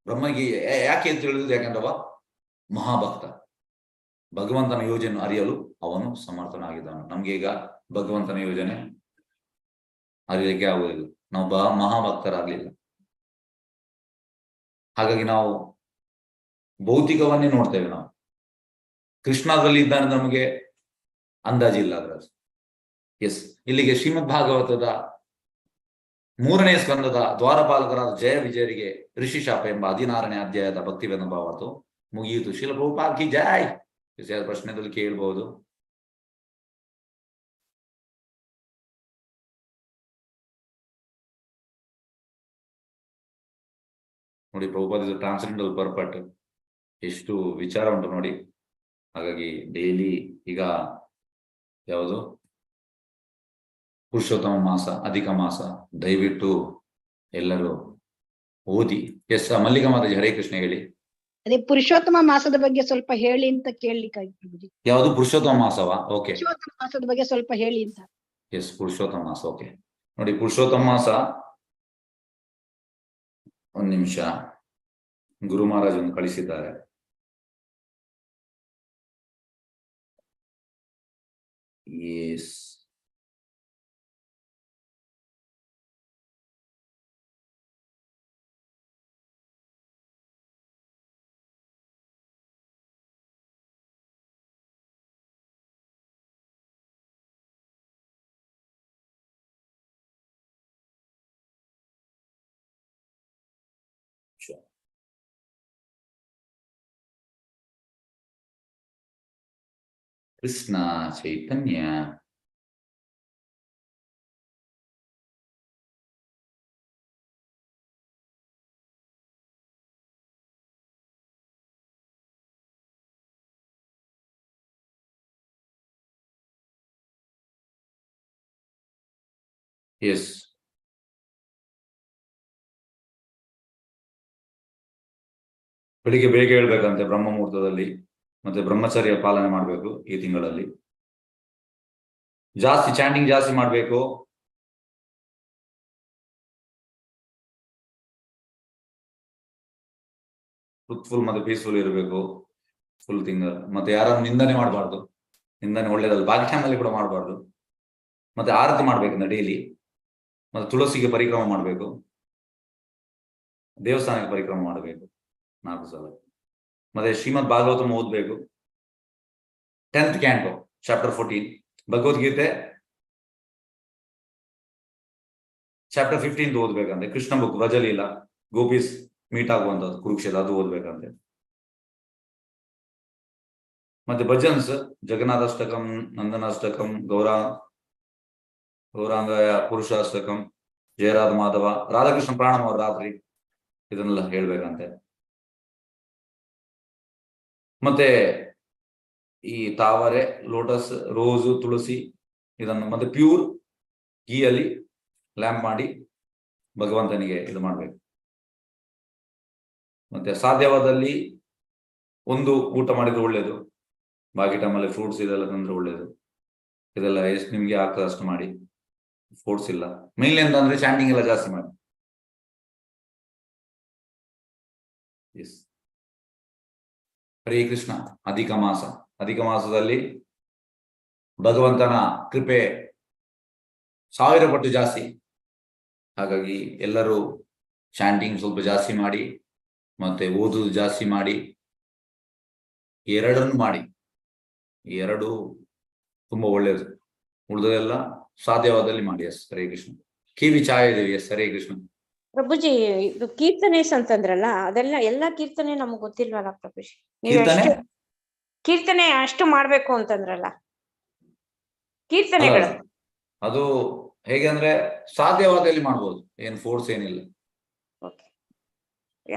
ಬ್ರಹ್ಮನಿಗೆ ಯಾಕೆ ಇದು ತಿಳಿದಿದ್ದು? ಯಾಕಂದ್ರೆ ಮಹಾಭಕ್ತ, ಭಗವಂತನ ಯೋಜನೆ ಅರಿಯಲು ಅವನು ಸಮರ್ಥನಾಗಿದ್ದಾನೆ. ನಮ್ಗೆ ಈಗ ಭಗವಂತನ ಯೋಜನೆ ಅರಿಯಲಿಕ್ಕೆ ಆಗುವುದಿಲ್ಲ, ನಾವು ಮಹಾಭಕ್ತರಾಗ್ಲಿಲ್ಲ. ಹಾಗಾಗಿ ನಾವು ಭೌತಿಕವನ್ನೇ ನೋಡ್ತೇವೆ. ನಾವು ಕೃಷ್ಣದಲ್ಲಿ ಇದ್ದಾನೆ ನಮಗೆ ಅಂದಾಜಿಲ್ಲ ಅದರ. ಎಸ್, ಇಲ್ಲಿಗೆ ಶ್ರೀಮದ್ ಭಾಗವತದ 3ನೇ ಸ್ಕಂದದ ದ್ವಾರಪಾಲಕರಾದ ಜಯ ವಿಜಯರಿಗೆ ಋಷಿ ಶಾಪ ಎಂಬ 16ನೇ ಅಧ್ಯಾಯದ ಭಕ್ತಿವೇದ ಭಾವತು ಮುಗಿಯಿತು. ಶಿಲ ಪ್ರಭುಪಾದ್ ಕಿ ಜೈ. ಪ್ರಶ್ನೆದಲ್ಲಿ ಕೇಳಬಹುದು. ನೋಡಿ, ಪ್ರಭುಪಾದ್ ಇದು ಟ್ರಾನ್ಸೆಂಡೆಂಟಲ್ ಪರ್ಪಟ್, ಎಷ್ಟು ವಿಚಾರ ಉಂಟು ನೋಡಿ. ಹಾಗಾಗಿ ಡೈಲಿ ಈಗ ಯಾವುದು ಪುರುಷೋತ್ತಮ ಮಾಸ, ಅಧಿಕ ಮಾಸ, ದಯವಿಟ್ಟು ಎಲ್ಲರೂ ಓದಿ. ಎಸ್, ಮಲ್ಲಿಕಾ ಮಾತಾಜಿ, ಹರೇ ಕೃಷ್ಣ ಹೇಳಿ. ಅದೇ ಪುರುಷೋತ್ತಮ ಮಾಸದ ಬಗ್ಗೆ ಸ್ವಲ್ಪ ಹೇಳಿ ಅಂತ ಕೇಳಲಿಕ್ಕೆ. ಯಾವುದು ಪುರುಷೋತ್ತಮ ಮಾಸವಾ? ಓಕೆ, ಪುರುಷೋತ್ತಮ ಮಾಸದ ಬಗ್ಗೆ ಸ್ವಲ್ಪ ಹೇಳಿ ಅಂತ. ಎಸ್, ಪುರುಷೋತ್ತಮ ಮಾಸ. ಓಕೆ ನೋಡಿ, ಪುರುಷೋತ್ತಮ ಮಾಸ, ಒಂದು ನಿಮಿಷ, ಗುರು ಮಹಾರಾಜನ್ನು ಕಳಿಸಿದ್ದಾರೆ. ಎಸ್, ಕೃಷ್ಣ ಚೈತನ್ಯ ಎಸ್, ಬೆಳಿಗ್ಗೆ ಬೇಗ ಹೇಳ್ಬೇಕಂತೆ ಬ್ರಹ್ಮ ಮುಹೂರ್ತದಲ್ಲಿ, ಮತ್ತೆ ಬ್ರಹ್ಮಚರ್ಯ ಪಾಲನೆ ಮಾಡ್ಬೇಕು. ಈ ತಿಂಗಳಲ್ಲಿ ಜಾಸ್ತಿ ಚಾಂಟಿಂಗ್ ಜಾಸ್ತಿ ಮಾಡ್ಬೇಕು. ಟ್ರೂತ್ಫುಲ್ ಮತ್ತೆ ಪೀಸ್ಫುಲ್ ಇರಬೇಕು ಫುಲ್ ತಿಂಗಳು. ಮತ್ತೆ ಯಾರನ್ನು ನಿಂದನೆ ಮಾಡಬಾರ್ದು, ನಿಂದನೆ ಒಳ್ಳೇದಲ್ಲ. ಭಾಗ್ಯದಲ್ಲಿ ಕೂಡ ಮಾಡಬಾರ್ದು. ಮತ್ತೆ ಆರತಿ ಮಾಡ್ಬೇಕಂದ್ರೆ ಡೈಲಿ. ಮತ್ತೆ ತುಳಸಿಗೆ ಪರಿಕ್ರಮ ಮಾಡಬೇಕು, ದೇವಸ್ಥಾನಕ್ಕೆ ಪರಿಕ್ರಮ ಮಾಡಬೇಕು 4 ಸಲ. ಮತ್ತೆ ಶ್ರೀಮದ್ ಭಾಗವತಂ ಓದ್ಬೇಕು. 10th canto chapter 14 Bhagavad Gita chapter 15 ಓದ್ಬೇಕಂತೆ. ಕೃಷ್ಣ ಬುಕ್ ವ್ರಜಲೀಲ, ಗೋಪೀಸ್ ಮೀಟ್ ಆಗುವಂಥದ್ದು ಕುರುಕ್ಷೇತ್ರ, ಅದು ಓದ್ಬೇಕಂತೆ. ಮತ್ತೆ ಭಜನ್ಸ್ ಜಗನ್ನಾಥಾಷ್ಟಕಂ, ನಂದನಾಷ್ಟಕಂ, ಗೌರಾಂಗಯ ಪುರುಷಾಷ್ಟಕಂ, ಜಯರಾಧ ಮಾಧವ, ರಾಧಾಕೃಷ್ಣ ಪ್ರಾಣಂ ಅವ್ರ ರಾತ್ರಿ, ಇದನ್ನೆಲ್ಲ ಹೇಳ್ಬೇಕಂತೆ. ಮತ್ತೆ ಈ ತಾವರೆ, ಲೋಟಸ್, ರೋಸು, ತುಳಸಿ ಇದನ್ನು ಮತ್ತೆ ಪ್ಯೂರ್ ಗೀಯಲ್ಲಿ ಲ್ಯಾಂಪ್ ಮಾಡಿ ಭಗವಂತನಿಗೆ ಇದು ಮಾಡ್ಬೇಕು. ಮತ್ತೆ ಸಾಧ್ಯವಾದಲ್ಲಿ ಒಂದು ಊಟ ಮಾಡಿದ್ರೆ ಒಳ್ಳೇದು. ಬಾಕಿ ಟೈಮಲ್ಲಿ ಫ್ರೂಟ್ಸ್ ಇದೆಲ್ಲ ತಂದ್ರೆ ಒಳ್ಳೇದು. ಇದೆಲ್ಲ ಎಷ್ಟು ನಿಮ್ಗೆ ಆಗ್ತದೆ ಅಷ್ಟು ಮಾಡಿ. ಫ್ರೂಟ್ಸ್ ಇಲ್ಲ ಮೇನ್ಲಿ ಅಂತಂದ್ರೆ ಚಾಂಟಿಂಗ್ ಎಲ್ಲ ಜಾಸ್ತಿ ಮಾಡಿ. ಎಸ್. ಹರೇ ಕೃಷ್ಣ. ಅಧಿಕ ಮಾಸದಲ್ಲಿ ಭಗವಂತನ ಕೃಪೆ 1000 ಪಟ್ಟು ಜಾಸ್ತಿ. ಹಾಗಾಗಿ ಎಲ್ಲರೂ ಚಾಂಟಿಂಗ್ ಸ್ವಲ್ಪ ಜಾಸ್ತಿ ಮಾಡಿ, ಮತ್ತೆ ಓದುದು ಜಾಸ್ತಿ ಮಾಡಿ, ಎರಡನ್ನು ಮಾಡಿ. ಎರಡು ತುಂಬಾ ಒಳ್ಳೆಯದು. ಉಳಿದೆಲ್ಲ ಸಾಧ್ಯವಾದಲ್ಲಿ ಮಾಡಿ. ಎಸ್. ಹರೇ ಕೃಷ್ಣ. ಕಿವಿ ಚಾಯ ದೇವಿ. ಎಸ್. ಹರೇ ಕೃಷ್ಣ. ಪ್ರಭುಜಿ, ಇದು ಕೀರ್ತನೆಸ್ ಅಂತಂದ್ರಲ್ಲ, ಅದೆಲ್ಲ ಎಲ್ಲಾ ಕೀರ್ತನೆ ನಮಗ್ ಗೊತ್ತಿಲ್ವಲ್ಲ ಪ್ರಭುಜಿ. ಕೀರ್ತನೆ ಅಷ್ಟು ಮಾಡ್ಬೇಕು ಅಂತಂದ್ರಲ್ಲ, ಕೀರ್ತನೆಗಳು ಅದು ಹೇಗೆ ಅಂದ್ರೆ ಸಾಧ್ಯವಾದಲ್ಲಿ ಮಾಡ್ಬೋದು, ಏನ್ ಫೋರ್ಸ್ ಏನಿಲ್ಲ.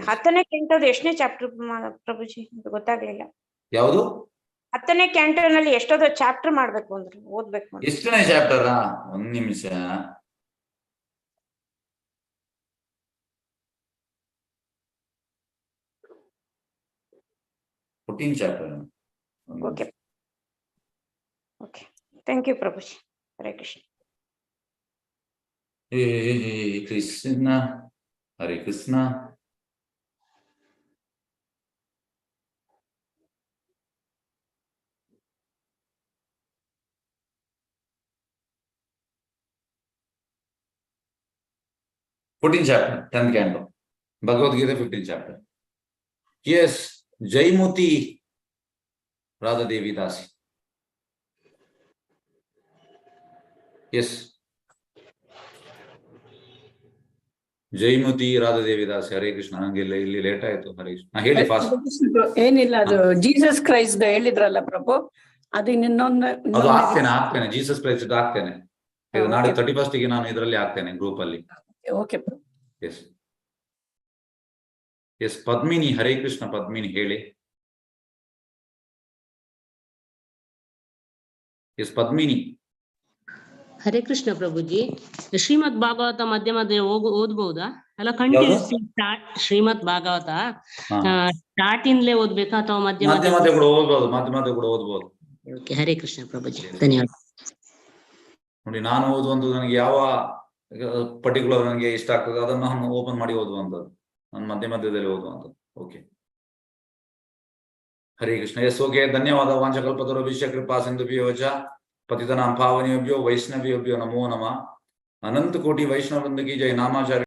10ನೇ ಕ್ಯಾಂಟೋದು ಎಷ್ಟನೇ ಚಾಪ್ಟರ್ ಪ್ರಭುಜಿ? ಗೊತ್ತಾಗ್ಲಿಲ್ಲ. ಯಾವುದು? 10ನೇ ಕ್ಯಾಂಟೋನಲ್ಲಿ ಎಷ್ಟೋದು ಚಾಪ್ಟರ್ ಮಾಡ್ಬೇಕು ಅಂದ್ರೆ ಓದ್ಬೇಕು. ಎಷ್ಟನೇ ಚಾಪ್ಟರ್? ಒಂದ್ ನಿಮಿಷ. Chapter. Okay, thank you Prabhuji. Hare Krishna. Krishna. Hare Krishna. Chapter 10th canto. Bhagavad Gita 15th chapter. Yes. Jaimuthi Radha Devi Dasi. Yes. Jaimuthi Radha Devi Dasi. Hare Krishna. ನಂಗೆ ಇಲ್ಲಿ ಲೇಟ್ ಆಯ್ತು. ಹರೇ ಕೃಷ್ಣ. ಹೇಳಿ ಫಾಸ್ಟ್. ಏನಿಲ್ಲ, ಅದು ಜೀಸಸ್ ಕ್ರೈಸ್ಟ್ ಹೇಳಿದ್ರಲ್ಲ ಪ್ರಭು, ಅದು ಅದು ಹಾಕ್ತೇನೆ. ಜೀಸಸ್ ಕ್ರೈಸ್ಟ್ ಹಾಕ್ತೇನೆ. ನಾಳೆ 31st ನಾನು ಇದರಲ್ಲಿ ಹಾಕ್ತೇನೆ ಗ್ರೂಪ್ ಅಲ್ಲಿ. Okay. S. S. Padmini. Hare Krishna. Padmini ಹೇಳಿ. ಎಸ್ ಪದ್ಮಿನಿ. ಹರೇ ಕೃಷ್ಣ ಪ್ರಭುಜಿ. ಶ್ರೀಮದ್ ಭಾಗವತ ಮಧ್ಯ ಓದ್ಬಹುದಾ? ಅಲ್ಲ ಕಂಟಿನ್ಯೂಸ್ ಶ್ರೀಮದ್ ಭಾಗವತ ಸ್ಟಾರ್ಟ್ ಇಂದಲೇ ಓದ್ಬೇಕಾ ಅಥವಾ ಮಧ್ಯ ಕೂಡ ಓದ್ಬಹುದು? ಮಧ್ಯ ಕೂಡ ಓದ್ಬಹುದು. ಹರೇ ಕೃಷ್ಣ ಪ್ರಭುಜಿ, ಧನ್ಯವಾದ. ನೋಡಿ, ನಾನು ಓದುವಂಥದ್ದು ನನಗೆ ಯಾವ ಪರ್ಟಿಕ್ಯುಲರ್ ನನಗೆ ಇಷ್ಟ ಆಗ್ತದೆ ಅದನ್ನು ನಾನು ಓಪನ್ ಮಾಡಿ ಓದುವಂಥದ್ದು. ನಾನು ಮಧ್ಯದಲ್ಲಿ ಓದುವಂಥದ್ದು. Okay. Hare Krishna. S. Okay, ಧನ್ಯವಾದ. ವಾಂಚಕಲ್ಪತರುಭ್ಯಶ್ಚ ಕೃಪಾ ಸಿಂಧುಭ್ಯೋ ಚ ಪತಿತನಾಂ ಪಾವನೇಭ್ಯೋ ವೈಷ್ಣವೇಭ್ಯೋ ನಮೋ ನಮಃ. ಅನಂತ ಕೋಟಿ ವೈಷ್ಣವ ವೃಂದ ಕಿ ಜೈ. ನಾಮಾಚಾರ್ಯ